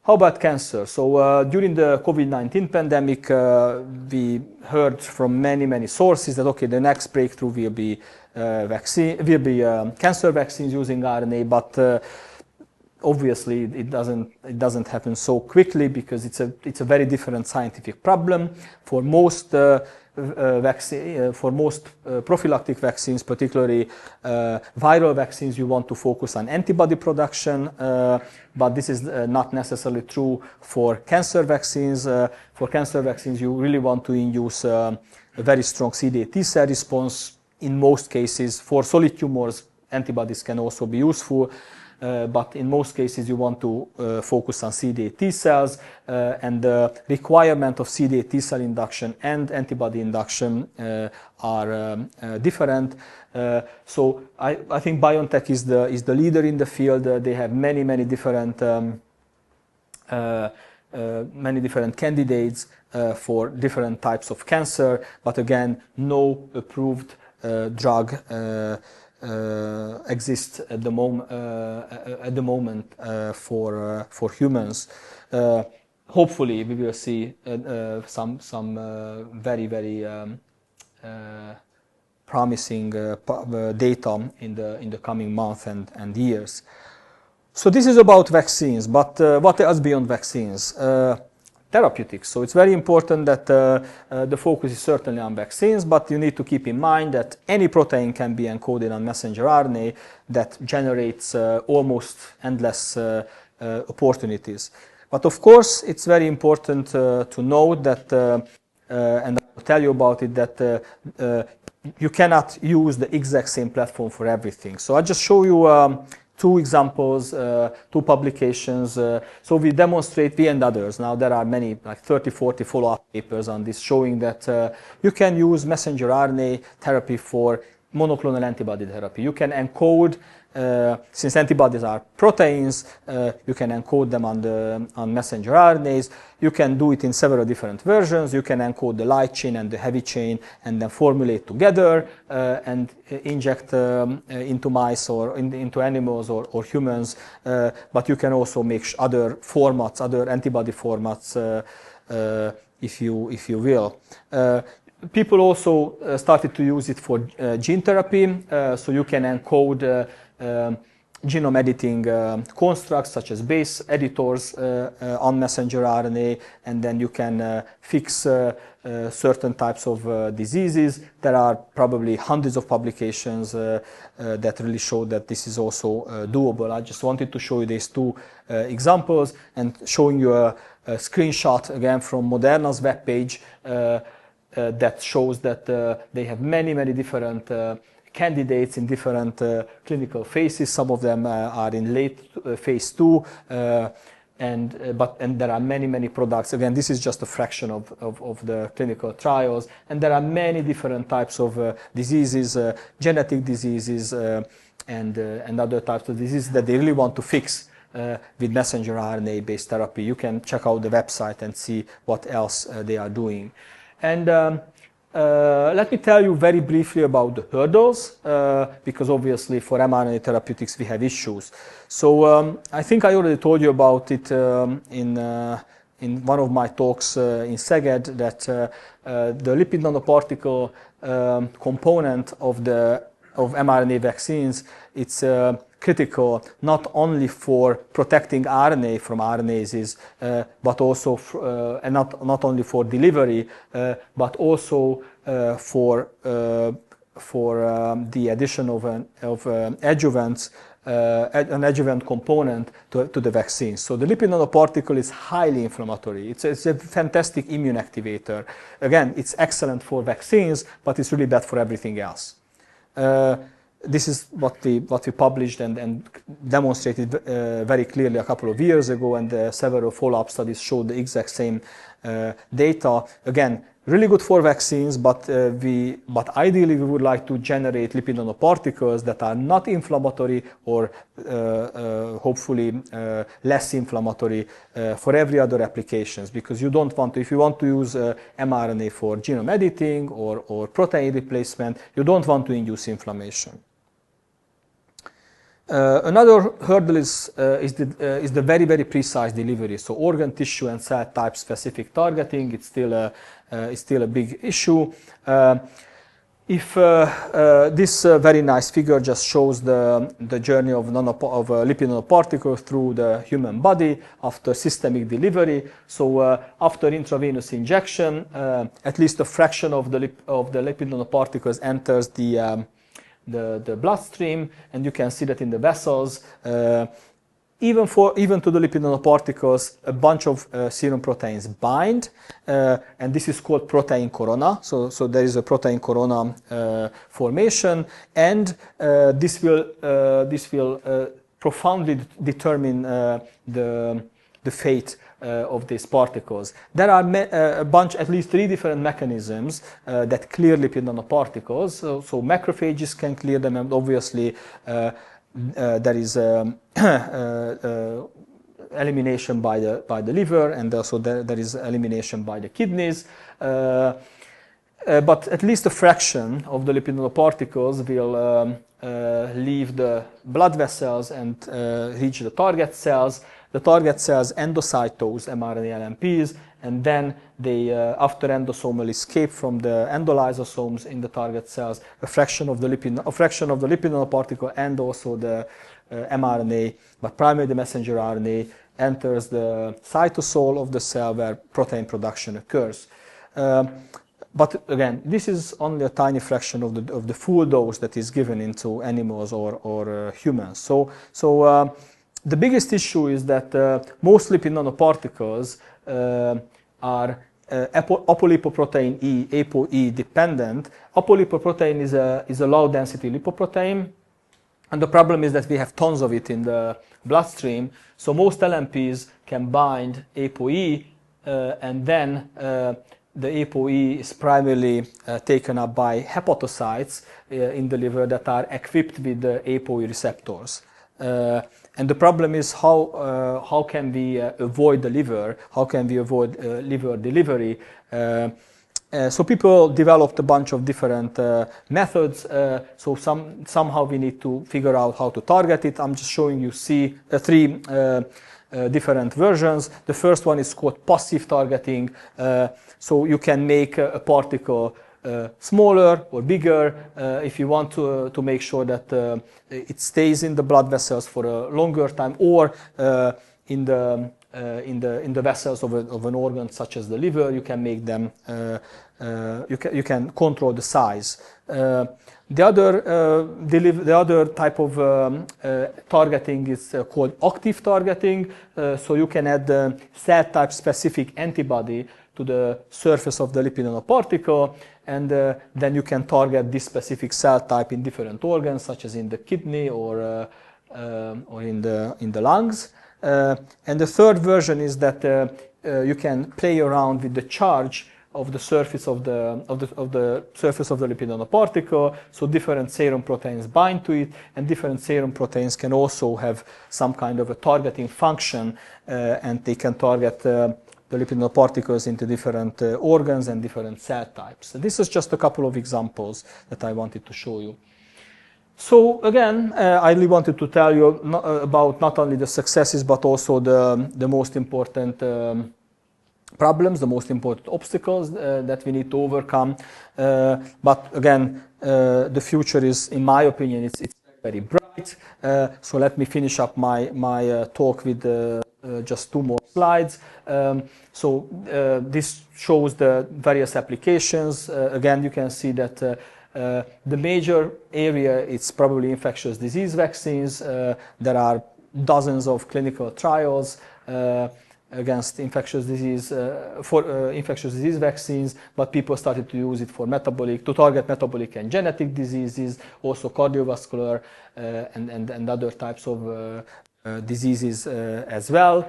How about cancer? So during the COVID-19 pandemic, we heard from many sources that okay, the next breakthrough will be cancer vaccines using RNA, but obviously it doesn't happen so quickly because it's a very different scientific problem. For most prophylactic vaccines, particularly viral vaccines, you want to focus on antibody production, but this is not necessarily true for cancer vaccines. For cancer vaccines, you really want to induce a very strong CD8 T cell response. In most cases, for solid tumors, antibodies can also be useful. But in most cases you want to focus on CD8 T cells, and the requirement of CD8 T cell induction and antibody induction are different. So I think BioNTech is the leader in the field. They have many different candidates for different types of cancer, but again, no approved drug exists at the moment for humans. Hopefully, we will see some very promising data in the coming months and years. So this is about vaccines, but what else beyond vaccines? Therapeutics. So it's very important that the focus is certainly on vaccines, but you need to keep in mind that any protein can be encoded on messenger RNA that generates almost endless opportunities. But of course, it's very important to note that, and I'll tell you about it, that you cannot use the exact same platform for everything. So I'll just show you two examples, two publications. So we demonstrate, we and others, now there are many, like 30, 40 follow-up papers on this, showing that you can use messenger RNA therapy for monoclonal antibody therapy. You can encode, since antibodies are proteins, you can encode them on messenger RNAs. You can do it in several different versions. You can encode the light chain and the heavy chain and then formulate together and inject into mice or into animals or humans. But you can also make other formats, other antibody formats, if you will. People also started to use it for gene therapy, so you can encode genome editing constructs such as base editors on messenger RNA, and then you can fix certain types of diseases. There are probably hundreds of publications that really show that this is also doable. I just wanted to show you these two examples and showing you a screenshot again from Moderna's webpage that shows that they have many different candidates in different clinical phases. Some of them are in late phase 2, and there are many products. Again, this is just a fraction of the clinical trials, and there are many different types of diseases, genetic diseases, and other types of diseases that they really want to fix with messenger RNA-based therapy. You can check out the website and see what else they are doing. And let me tell you very briefly about the hurdles, because obviously for mRNA therapeutics we have issues. So I think I already told you about it in one of my talks in Szeged, that the lipid nanoparticle component of mRNA vaccines, it's critical not only for protecting RNA from RNases, but also and not only for delivery, but also the addition of an adjuvant component to the vaccine. So the lipid nanoparticle is highly inflammatory. It's a fantastic immune activator. Again, it's excellent for vaccines, but it's really bad for everything else. This is what we published and demonstrated very clearly a couple of years ago, and several follow-up studies showed the exact same data. Again, really good for vaccines, but ideally we would like to generate lipid nanoparticles that are not inflammatory or hopefully less inflammatory for every other applications, because you don't want to, if you want to use mRNA for genome editing or protein replacement, you don't want to induce inflammation. Another hurdle is the very, very precise delivery. So organ, tissue, and cell type specific targeting, it's still a big issue. This very nice figure just shows the journey of lipid nanoparticles through the human body after systemic delivery. So after intravenous injection, at least a fraction of the lipid nanoparticles enters the bloodstream, and you can see that in the vessels. Even to the lipid nanoparticles, a bunch of serum proteins bind, and this is called protein corona. So there is a protein corona formation, and this will profoundly determine the fate of these particles. There are at least 3 different mechanisms that clear lipid nanoparticles. So macrophages can clear them, and obviously there is elimination by the liver, and also there is elimination by the kidneys. But at least a fraction of the lipid nanoparticles will leave the blood vessels and reach the target cells. The target cells endocytose mRNA LNPs, and then they, after endosomal escape from the endolysosomes in the target cells, a fraction of the lipid nanoparticle and also the mRNA, but primarily the messenger RNA, enters the cytosol of the cell where protein production occurs. But again, this is only a tiny fraction of the full dose that is given into animals or humans. So the biggest issue is that most lipid nanoparticles are apolipoprotein E, ApoE dependent. Apolipoprotein is a low density lipoprotein, and the problem is that we have tons of it in the bloodstream. So most LNPs can bind ApoE, and then the ApoE is primarily taken up by hepatocytes in the liver that are equipped with the ApoE receptors. And the problem is how can we avoid the liver? How can we avoid liver delivery? So people developed a bunch of different methods. So somehow we need to figure out how to target it. I'm just showing you 3 different versions. The first one is called passive targeting. So you can make a particle smaller or bigger if you want to make sure that it stays in the blood vessels for a longer time, or in the vessels of an organ such as the liver. You can make them. You can control the size. The other type of targeting is called active targeting. So you can add cell type specific antibody to the surface of the lipid nanoparticle, and then you can target this specific cell type in different organs, such as in the kidney or in the lungs. And the third version is that you can play around with the charge of the surface of the surface of the lipid nanoparticle. So different serum proteins bind to it, and different serum proteins can also have some kind of a targeting function, and they can target the lipid nanoparticles into different organs and different cell types. So this is just a couple of examples that I wanted to show you. So again, I really wanted to tell you about not only the successes, but also the most important problems, the most important obstacles that we need to overcome. But again, the future is, in my opinion, it's very bright. So let me finish up my talk with just 2 more slides. So this shows the various applications. Again, you can see that The major area it's probably infectious disease vaccines. There are dozens of clinical trials against infectious disease infectious disease vaccines, but people started to use it for to target metabolic and genetic diseases, also cardiovascular and other types of diseases as well.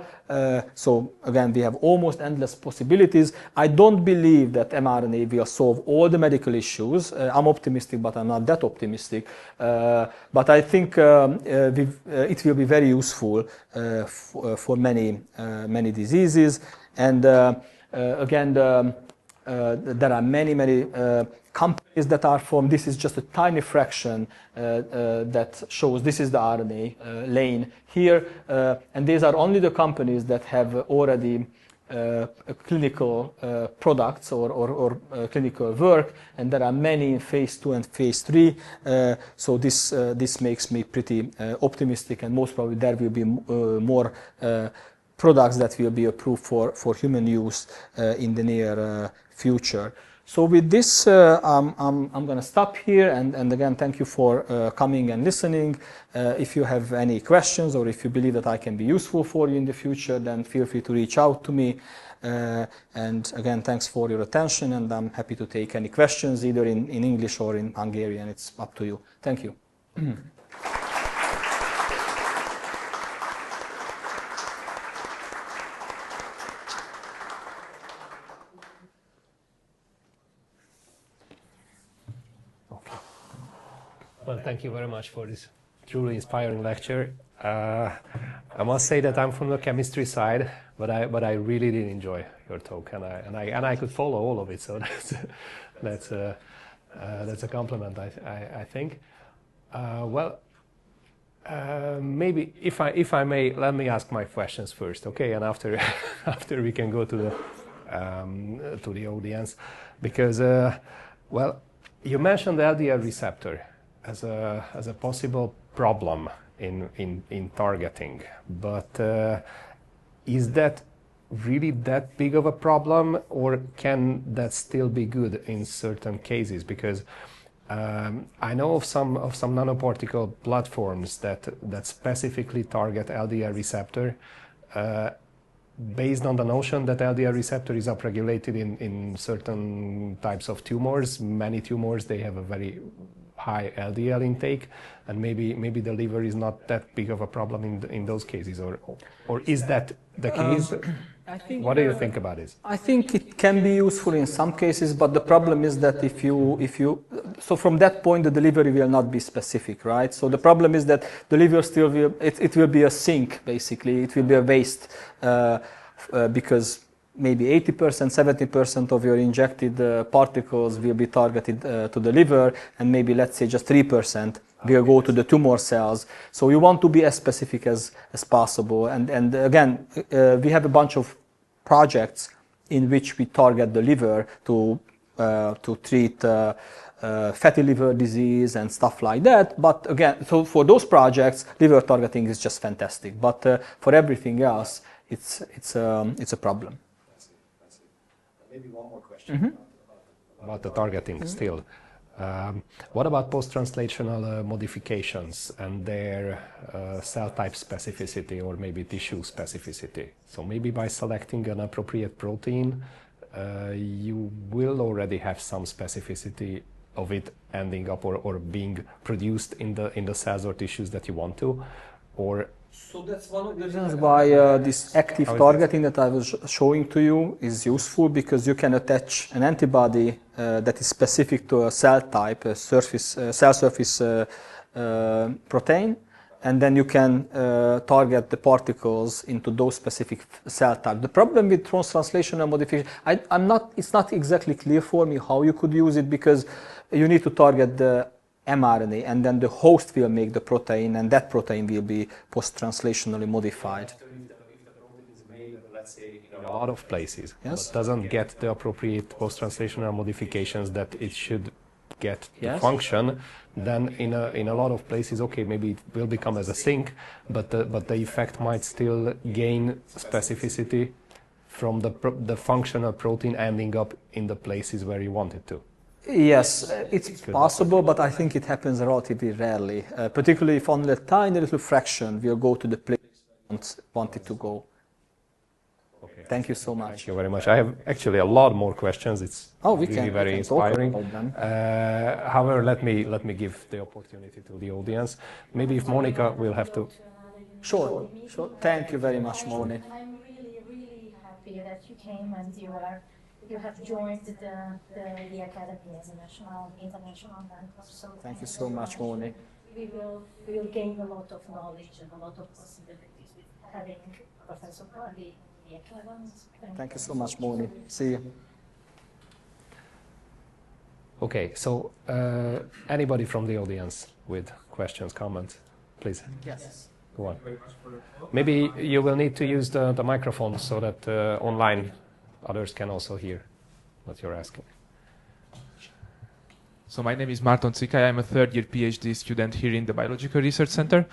So again, we have almost endless possibilities. I don't believe that mRNA will solve all the medical issues. I'm optimistic, but I'm not that optimistic. But I think it will be very useful for many diseases. And again, there are many companies that are formed. This is just a tiny fraction that shows this is the RNA lane here. And these are only the companies that have already clinical products or clinical work, and there are many in phase 2 and phase 3. So this makes me pretty optimistic, and most probably there will be more products that will be approved for human use in the near future. So with this, I'm going to stop here, and again, thank you for coming and listening. If you have any questions, or if you believe that I can be useful for you in the future, then feel free to reach out to me. And again, thanks for your attention, and I'm happy to take any questions, either in English or in Hungarian. It's up to you. Thank you. Well, thank you very much for this truly inspiring lecture. I must say that I'm from the chemistry side, but I really did enjoy your talk, and I could follow all of it. So that's a compliment, I think. Maybe if I may, let me ask my questions first, okay? And after we can go to the audience, because you mentioned the LDL receptor as a possible problem in targeting, but is that really that big of a problem, or can that still be good in certain cases? Because I know of some nanoparticle platforms that specifically target LDL receptor based on the notion that LDL receptor is upregulated in certain types of tumors. Many tumors, they have a very high LDL intake, and maybe the liver is not that big of a problem in those cases, or is that the case? I think, what do you think about this? I think it can be useful in some cases, but the problem is that if you so from that point the delivery will not be specific, right? So the problem is that the liver still will it will be a sink, basically. It will be a waste because maybe 80%, 70% of your injected particles will be targeted to the liver, and maybe, let's say, just 3% will go to the tumor cells. So you want to be as specific as possible. And again, we have a bunch of projects in which we target the liver to treat fatty liver disease and stuff like that. But again, so for those projects, liver targeting is just fantastic. But for everything else, it's a problem. Maybe one more question about the targeting still. What about post-translational modifications and their cell type specificity, or maybe tissue specificity? So maybe by selecting an appropriate protein, you will already have some specificity of it ending up or being produced in the cells or tissues that you want to, or so that's one of the reasons why this active targeting that I was showing to you is useful, because you can attach an antibody that is specific to a cell type, a cell surface protein, and then you can target the particles into those specific cell types. The problem with translational modification, it's not exactly clear for me how you could use it, because you need to target the mRNA, and then the host will make the protein, and that protein will be post-translationally modified. If the protein is made, let's say, in a lot of places, yes, but doesn't get the appropriate post-translational modifications that it should get yes, to function, then in a lot of places, okay, maybe it will become as a sink, but the effect might still gain specificity from the functional protein ending up in the places where you want it to. Yes, it's possible, but I think it happens relatively rarely, particularly if only a tiny little fraction will go to the place want it to go. Okay. Thank you so much. Thank you very much. I have actually a lot more questions. It's we really can, very we can talk inspiring. about them. However, let me give the opportunity to the audience. Maybe if Monica will have to. Sure, sure. Thank you very much, Moni. I'm really happy that you came and you have joined the Academy as a international mentor. So thank you so much, Moni. We will gain a lot of knowledge and a lot of possibilities with having Professor Pardi in the Academy. Thank you so much, Moni. See you. Okay, so anybody from the audience with questions, comments, please. Yes. Go on. Maybe you will need to use the microphone so that online others can also hear what you're asking. So my name is Márton Cikály. I'm a third-year PhD student here in the Biological Research Center.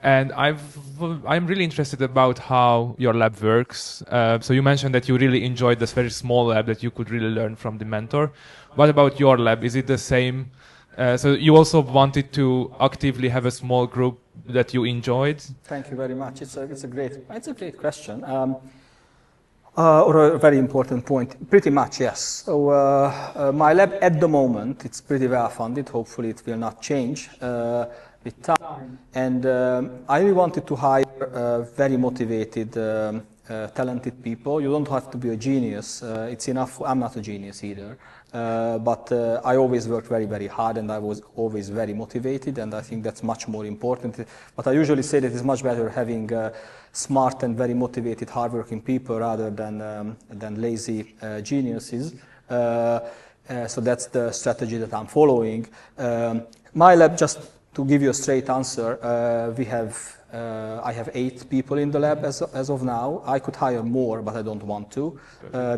And I'm really interested about how your lab works. So you mentioned that you really enjoyed this very small lab that you could really learn from the mentor. What about your lab? Is it the same? So you also wanted to actively have a small group that you enjoyed? Thank you very much. It's a great question. Or a very important point. Pretty much, yes. So my lab at the moment, it's pretty well funded. Hopefully it will not change with time. And I really wanted to hire very motivated, talented people. You don't have to be a genius. It's enough. I'm not a genius either. But I always worked very, very hard, and I was always very motivated, and I think that's much more important. But I usually say that it's much better having smart and very motivated, hardworking people rather than lazy geniuses. So that's the strategy that I'm following. My lab, just to give you a straight answer, I have 8 people in the lab as of now. I could hire more, but I don't want to,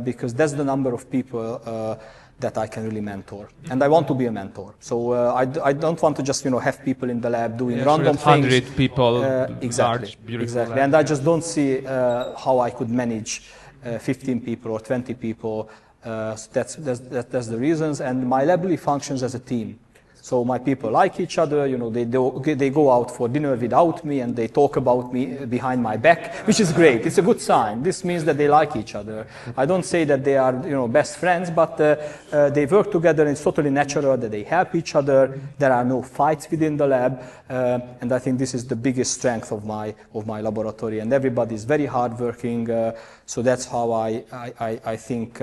because that's the number of people that I can really mentor, and I want to be a mentor. So I don't want to just have people in the lab doing random things. 100 people, exactly, large, and I just don't see how I could manage 15 people or 20 people. So that's the reasons, and my lab really functions as a team. So my people like each other, they go out for dinner without me and they talk about me behind my back, which is great. It's a good sign. This means that they like each other. I don't say that they are, best friends, but they work together and it's totally natural that they help each other. There are no fights within the lab, and I think this is the biggest strength of my laboratory. And everybody is very hardworking, so that's how I think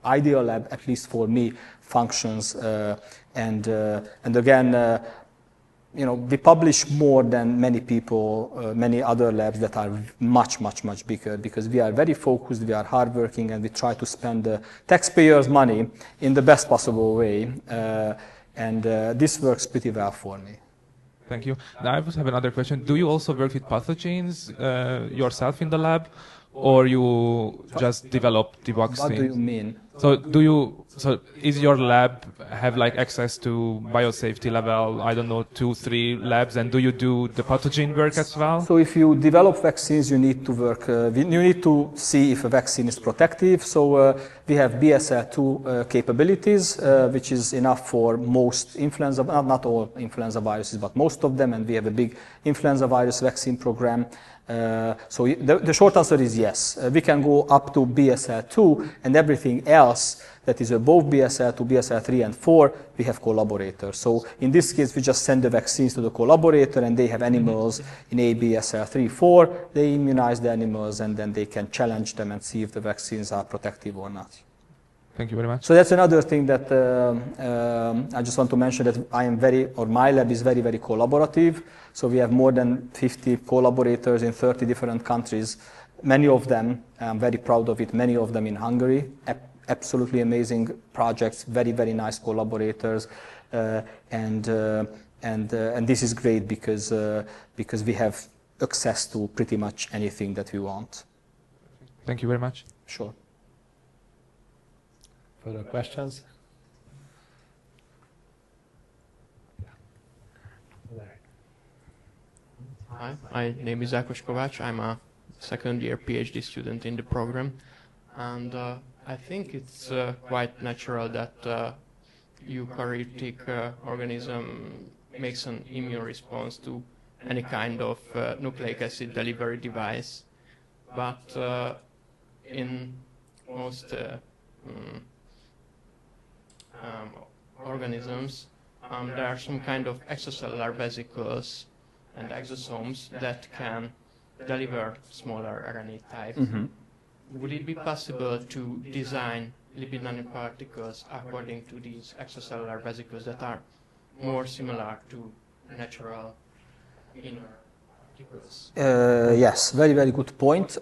ideal lab, at least for me, functions. And again, we publish more than many people, many other labs that are much bigger, because we are very focused, we are hardworking, and we try to spend the taxpayers' money in the best possible way. And this works pretty well for me. Thank you. Now I have another question. Do you also work with pathogens yourself in the lab, or you just develop the vaccine? What do you mean? So is your lab have access to biosafety level, I don't know, 2-3 labs, and do you do the pathogen work as well? So if you develop vaccines, you need to work, you need to see if a vaccine is protective. So we have BSL-2 capabilities, which is enough for most influenza, not all influenza viruses, but most of them, and we have a big influenza virus vaccine program. So the short answer is yes. We can go up to BSL-2, and everything else that is above BSL-2, BSL-3 and 4, we have collaborators. So in this case, we just send the vaccines to the collaborator, and they have animals in A, BSL-3, 4. They immunize the animals, and then they can challenge them and see if the vaccines are protective or not. Thank you very much. So that's another thing that I just want to mention, that my lab is very, very collaborative. So we have more than 50 collaborators in 30 different countries. Many of them, I'm very proud of it, many of them in Hungary. Absolutely amazing projects, very, very nice collaborators. And this is great because we have access to pretty much anything that we want. Thank you very much. Sure. Further questions? Hi, my name is Ákos Kovács. I'm a second-year PhD student in the program, and I think it's quite natural that eukaryotic organism makes an immune response to any kind of nucleic acid delivery device. But in most organisms, there are some kind of extracellular vesicles and exosomes that can deliver smaller RNA types. Mm-hmm. Would it be possible to design lipid nanoparticles according to these extracellular vesicles that are more similar to natural inner particles? Yes, very, very good point.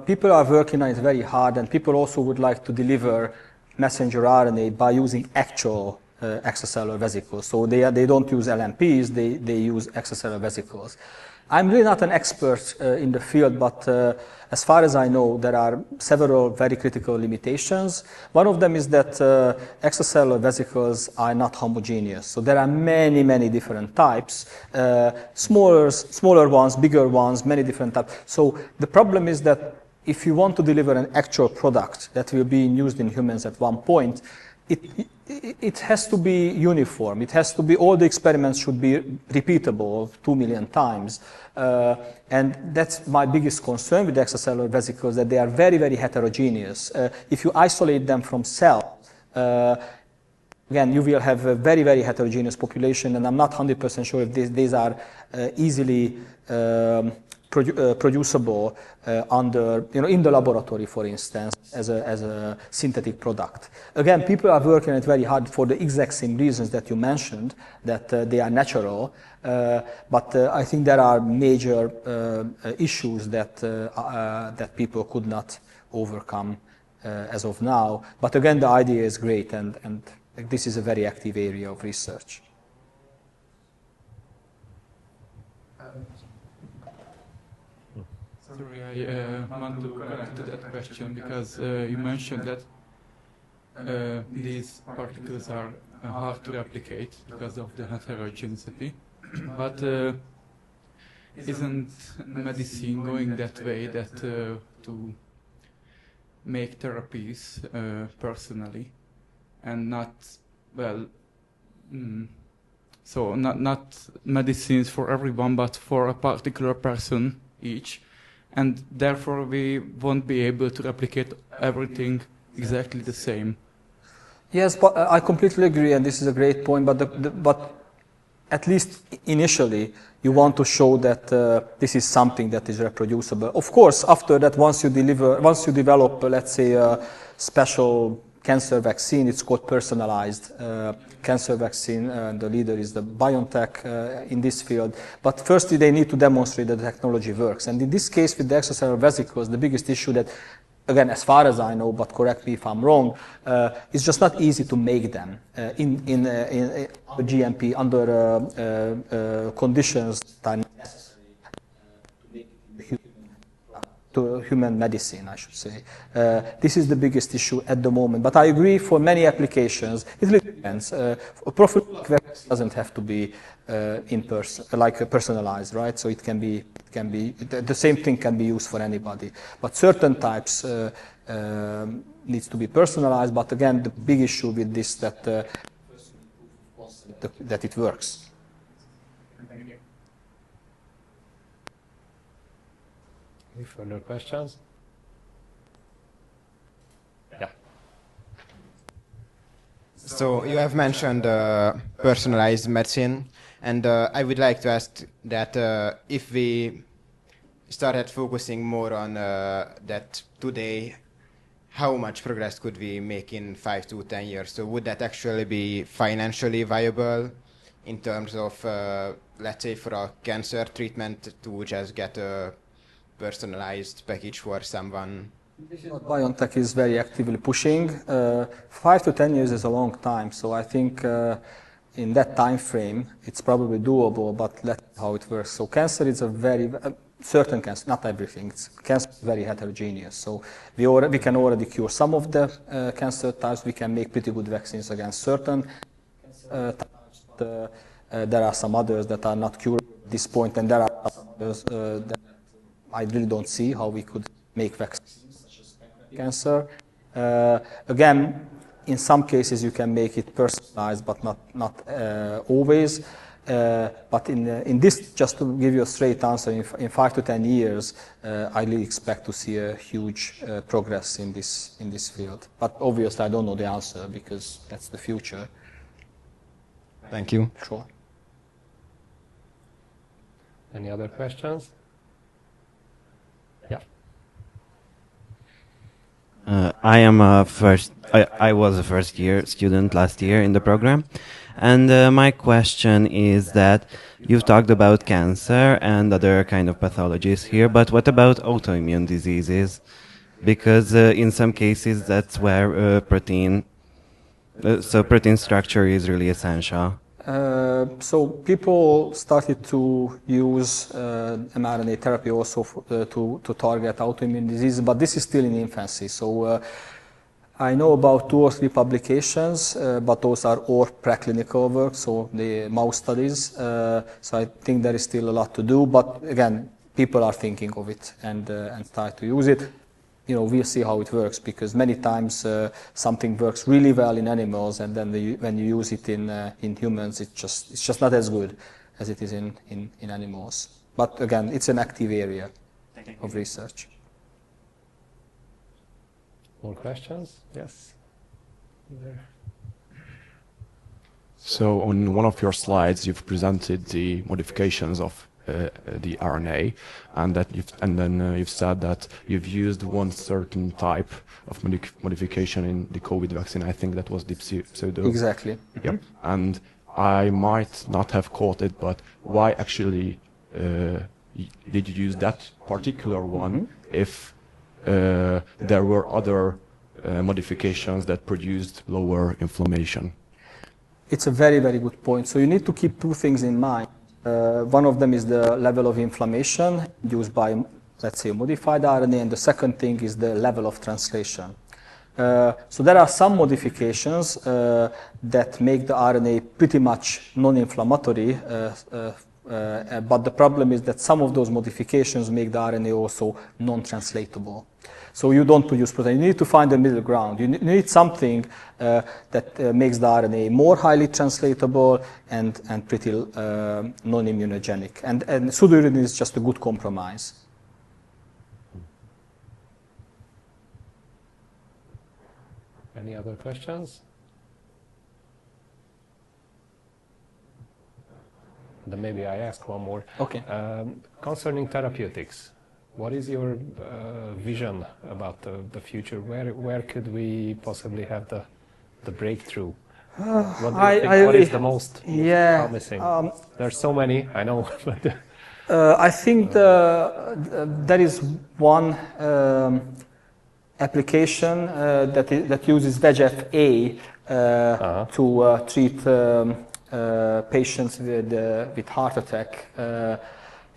People are working on it very hard, and people also would like to deliver messenger RNA by using actual extracellular vesicles. So they don't use LNPs, they use extracellular vesicles. I'm really not an expert in the field, but as far as I know, there are several very critical limitations. One of them is that extracellular vesicles are not homogeneous. So there are many, many different types, smaller ones, bigger ones, many different types. So the problem is that if you want to deliver an actual product that will be used in humans at one point, it has to be uniform. It has to be, all the experiments should be repeatable 2 million times. And that's my biggest concern with extracellular vesicles, that they are very, very heterogeneous. If you isolate them from cells, again, you will have a very, very heterogeneous population, and I'm not 100% sure if these are easily producible in the laboratory, for instance, as a synthetic product. Again, people are working it very hard for the exact same reasons that you mentioned, that they are natural, but I think there are major issues that people could not overcome as of now. But again, the idea is great, and this is a very active area of research. Sorry, I want to connect to that question because you mentioned that these particles are hard to replicate because of the heterogeneity. But isn't medicine going that way, that to make therapies personally and not, well, so not medicines for everyone, but for a particular person each? And therefore we won't be able to replicate everything exactly the same. Yes, but I completely agree, and this is a great point. But at least initially, you want to show that this is something that is reproducible. Of course, after that, once you develop, let's say, a special cancer vaccine, it's called personalized cancer vaccine, and the leader is the BioNTech in this field. But firstly, they need to demonstrate that the technology works. And in this case, with the extracellular vesicles, the biggest issue that, again, as far as I know, but correct me if I'm wrong, it's just not easy to make them in GMP under conditions that are necessary to human medicine, I should say. This is the biggest issue at the moment. But I agree, for many applications, it really depends. A prophylactic vaccine doesn't have to be in person, like personalized, right? So it can be the same thing can be used for anybody. But certain types needs to be personalized. But again, the big issue with this that it works. Any further questions? Yeah. So you have mentioned personalized medicine, and I would like to ask that if we started focusing more on that today, how much progress could we make in 5 to 10 years? So would that actually be financially viable in terms of, let's say, for a cancer treatment to just get a personalized package for someone? This is what BioNTech is very actively pushing. 5 to 10 years is a long time, so I think in that time frame it's probably doable, but let's see how it works. So cancer is a very certain cancer, not everything. Cancer is very heterogeneous. So we can already cure some of the cancer types. We can make pretty good vaccines against certain types. There are some others that are not cured at this point, and there are some others that I really don't see how we could make vaccines, such as pancreatic cancer. Again, in some cases you can make it personalized, but not always. But in this, just to give you a straight answer, in 5 to 10 years, I really expect to see a huge progress in this field. But obviously, I don't know the answer because that's the future. Thank you. Sure. Any other questions? Yeah. I was a first year student last year in the program, and my question is that you've talked about cancer and other kind of pathologies here, but what about autoimmune diseases? Because in some cases that's where protein structure is really essential. So people started to use mRNA therapy also to target autoimmune diseases, but this is still in infancy. So I know about 2 or 3 publications, but those are all preclinical work, so the mouse studies. So I think there is still a lot to do, but again, people are thinking of it and try to use it. We'll see how it works, because many times something works really well in animals, and then when you use it in humans, it's just not as good as it is in animals. But again, it's an active area of research. More questions? Yes. There. So on one of your slides, you've presented the modifications of the RNA, and then you've said that you've used one certain type of modification in the COVID vaccine. I think that was the pseudo. Exactly. Yep. And I might not have caught it, but why actually did you use that particular one if there were other modifications that produced lower inflammation? It's a very, very good point. So you need to keep 2 things in mind. One of them is the level of inflammation induced by, let's say, a modified RNA, and the second thing is the level of translation. So there are some modifications that make the RNA pretty much non-inflammatory, but the problem is that some of those modifications make the RNA also non-translatable. So you don't produce protein. You need to find a middle ground. You need something that makes the RNA more highly translatable and pretty non-immunogenic. And pseudouridine is just a good compromise. Any other questions? Then maybe I ask one more. Okay. Concerning therapeutics, what is your vision about the future? Where could we possibly have the breakthrough? What do you think? What is the most promising? There's so many, I know. But I think there is one application that uses VEGF-A to treat patients with heart attack.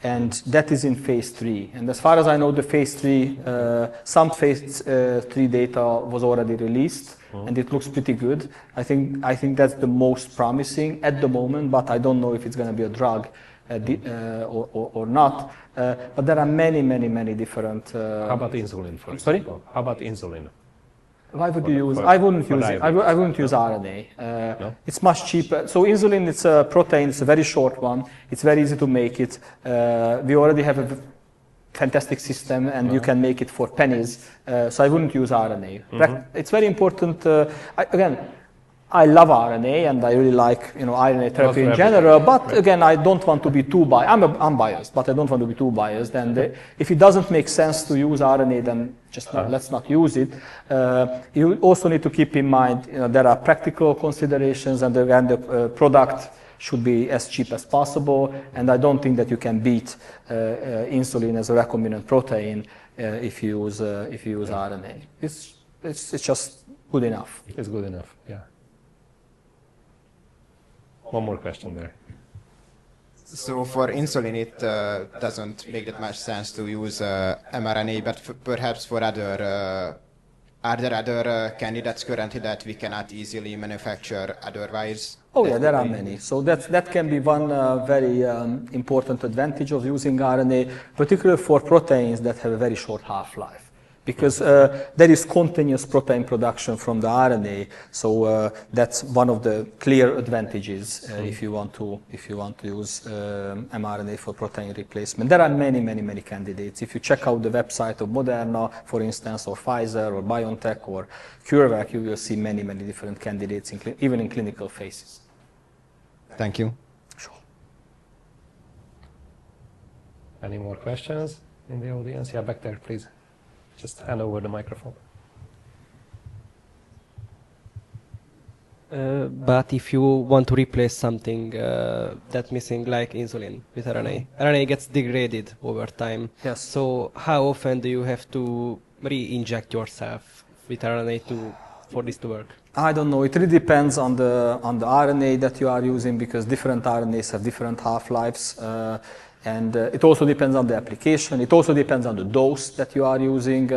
And that is in phase 3. And as far as I know, the phase 3, some phase 3 data was already released, and it looks pretty good. I think that's the most promising at the moment, but I don't know if it's going to be a drug or not. But there are many different. How about insulin, for example? Sorry? How about insulin? Why would you use? I wouldn't use it. I wouldn't use RNA. No? It's much cheaper. So insulin, it's a protein. It's a very short one. It's very easy to make it. We already have a fantastic system, and you can make it for pennies. So I wouldn't use RNA. It's very important. Again, I love RNA, and I really like RNA therapy in general. But again, I don't want to be too biased. I'm biased, but I don't want to be too biased. And if it doesn't make sense to use RNA, then just let's not use it. You also need to keep in mind there are practical considerations, and the product should be as cheap as possible. And I don't think that you can beat insulin as a recombinant protein if you use RNA. It's just good enough. It's good enough. Yeah. One more question there. So for insulin, it doesn't make that much sense to use mRNA, but perhaps for other, are there other candidates currently that we cannot easily manufacture otherwise? Oh yeah, there are many. So that can be one very important advantage of using RNA, particularly for proteins that have a very short half-life. because there is continuous protein production from the RNA. So that's one of the clear advantages if you want to use mRNA for protein replacement. There are many candidates. If you check out the website of Moderna, for instance, or Pfizer, or BioNTech, or CureVac, you will see many different candidates, even in clinical phases. Thank you. Sure. Any more questions in the audience? Yeah, back there, please. Just hand over the microphone. But if you want to replace something that's missing, like insulin with RNA, RNA gets degraded over time. Yes. So how often do you have to re-inject yourself with RNA for this to work? I don't know. It really depends on the RNA that you are using, because different RNAs have different half-lives. And it also depends on the application. It also depends on the dose that you are using.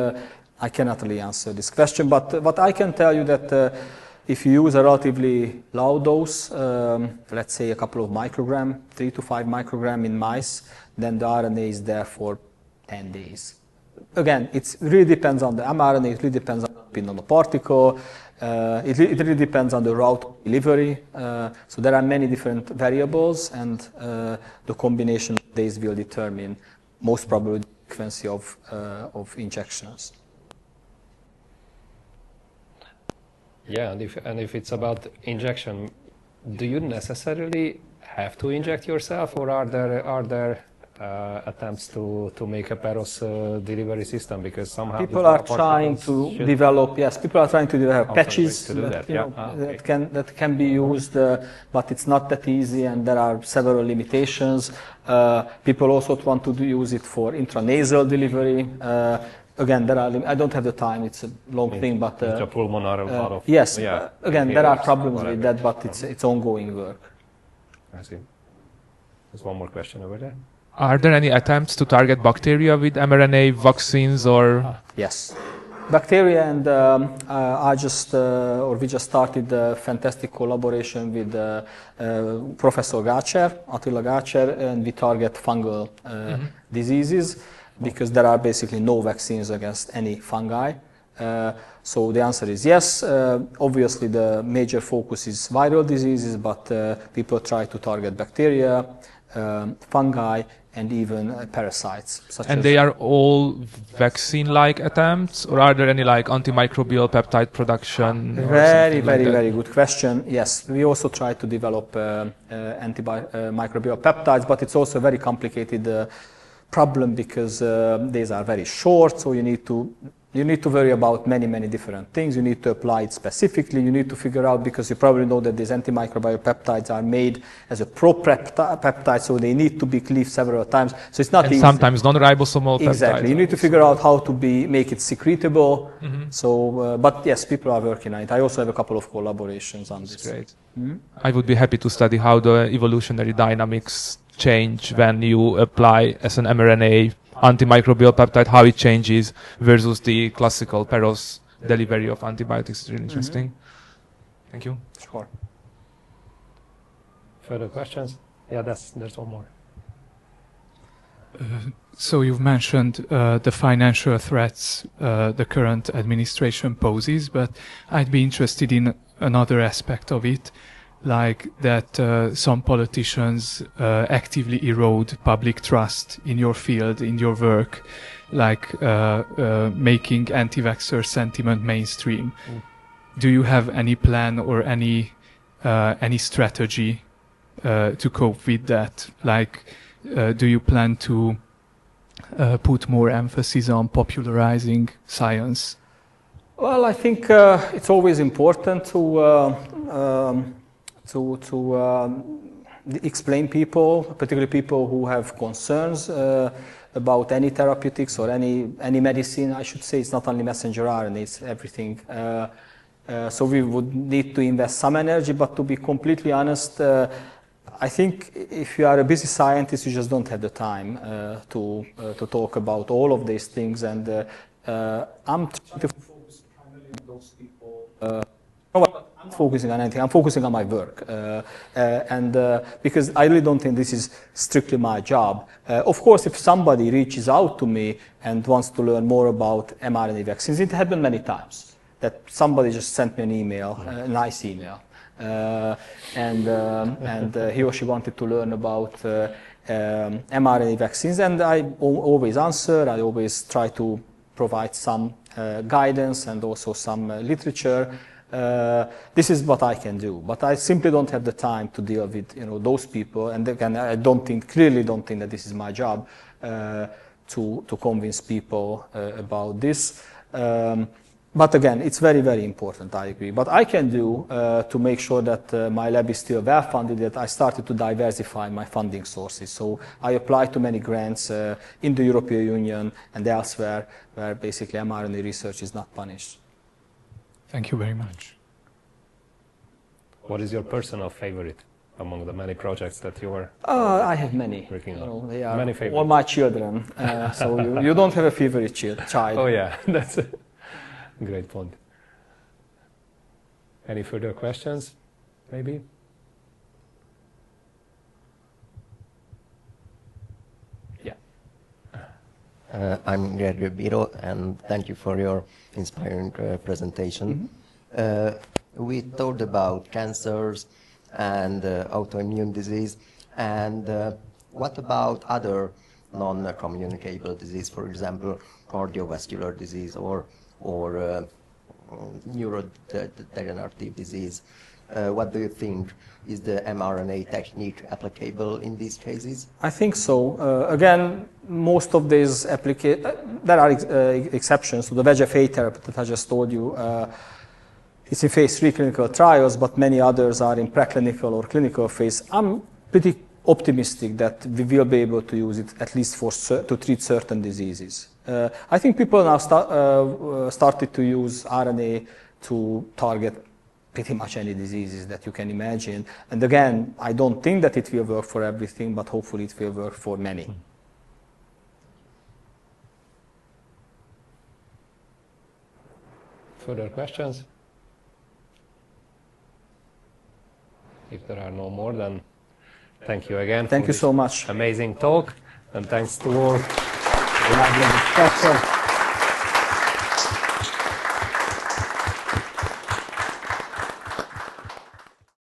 I cannot really answer this question, but I can tell you that if you use a relatively low dose, let's say a couple of microgram, 3 to 5 microgram in mice, then the RNA is there for 10 days. Again, it really depends on the mRNA, it really depends on the nanoparticle, it really depends on the route of delivery. So there are many different variables, and the combination of days will determine most probably the frequency of injections. Yeah, and if it's about injection, do you necessarily have to inject yourself, or are there attempts to make a Peros delivery system? Because somehow people are trying to develop. Yes, people are trying to develop patches that can be used, but it's not that easy, and there are several limitations. People also want to use it for intranasal delivery. Again, there are. I don't have the time. It's a long thing, but pulmonary yes. Yeah, again, there are problems with that, but it's ongoing work. I see. There's one more question over there. Are there any attempts to target bacteria with mRNA vaccines, or? Yes, bacteria, and we just started a fantastic collaboration with Professor Attila Gácser, and we target fungal diseases, because there are basically no vaccines against any fungi. So the answer is yes. Obviously, the major focus is viral diseases, but people try to target bacteria, fungi, and even parasites. And they are all vaccine-like attempts, or are there any like antimicrobial peptide production? Very good question. Yes, we also try to develop antimicrobial peptides, but it's also a very complicated problem, because these are very short, so you need to worry about many different things. You need to apply it specifically. You need to figure out, because you probably know that these antimicrobial peptides are made as a peptide, so they need to be cleaved several times. So it's not easy. Sometimes non-ribosomal peptides. Exactly. You need to figure out how to make it secretable. So, but yes, people are working on it. I also have a couple of collaborations on this. Great. I would be happy to study how the evolutionary dynamics change when you apply as an mRNA antimicrobial peptide, how it changes versus the classical Peros delivery of antibiotics. It's really interesting. Thank you. Sure. Further questions? Yeah, there's one more. So you've mentioned the financial threats the current administration poses, but I'd be interested in another aspect of it, like that some politicians actively erode public trust in your field, in your work, like making anti-vaxxer sentiment mainstream. Do you have any plan or any strategy to cope with that? Like, do you plan to put more emphasis on popularizing science? Well, I think it's always important to explain people, particularly people who have concerns about any therapeutics or any medicine. I should say it's not only messenger RNA, it's everything. So we would need to invest some energy, but to be completely honest, I think if you are a busy scientist, you just don't have the time to talk about all of these things, and I'm trying to focus primarily on those people. focusing on anything. I'm focusing on my work. Because I really don't think this is strictly my job. Of course, if somebody reaches out to me and wants to learn more about mRNA vaccines, it happened many times that somebody just sent me an email, a nice email. And he or she wanted to learn about mRNA vaccines, and I always answer. I always try to provide some guidance and also some literature. This is what I can do, but I simply don't have the time to deal with those people. And again, I clearly don't think that this is my job to convince people about this. But again, it's very, very important, I agree. But I can do to make sure that my lab is still well funded, that I started to diversify my funding sources. So I applied to many grants in the European Union and elsewhere where basically mRNA research is not punished. Thank you very much. What is your personal favorite among the many projects that you are I have many. Working on? They are many favorites. all my children. So you don't have a favorite child. Oh yeah, that's a great point. Any further questions, maybe? Yeah. I'm Gergő Bíró, and thank you for your inspiring presentation. We talked about cancers and autoimmune disease, and what about other non-communicable disease, for example, cardiovascular disease or neurodegenerative disease? What do you think? Is the mRNA technique applicable in these cases? I think so. Again, most of these there are exceptions. So the VEGF-A therapy that I just told you, it's in phase 3 clinical trials, but many others are in preclinical or clinical phase. I'm pretty optimistic that we will be able to use it at least to treat certain diseases. I think people now started to use RNA to target pretty much any diseases that you can imagine. And again, I don't think that it will work for everything, but hopefully it will work for many. Further questions? If there are no more, then thank you again. Thank you so much. Amazing talk, and thanks to all.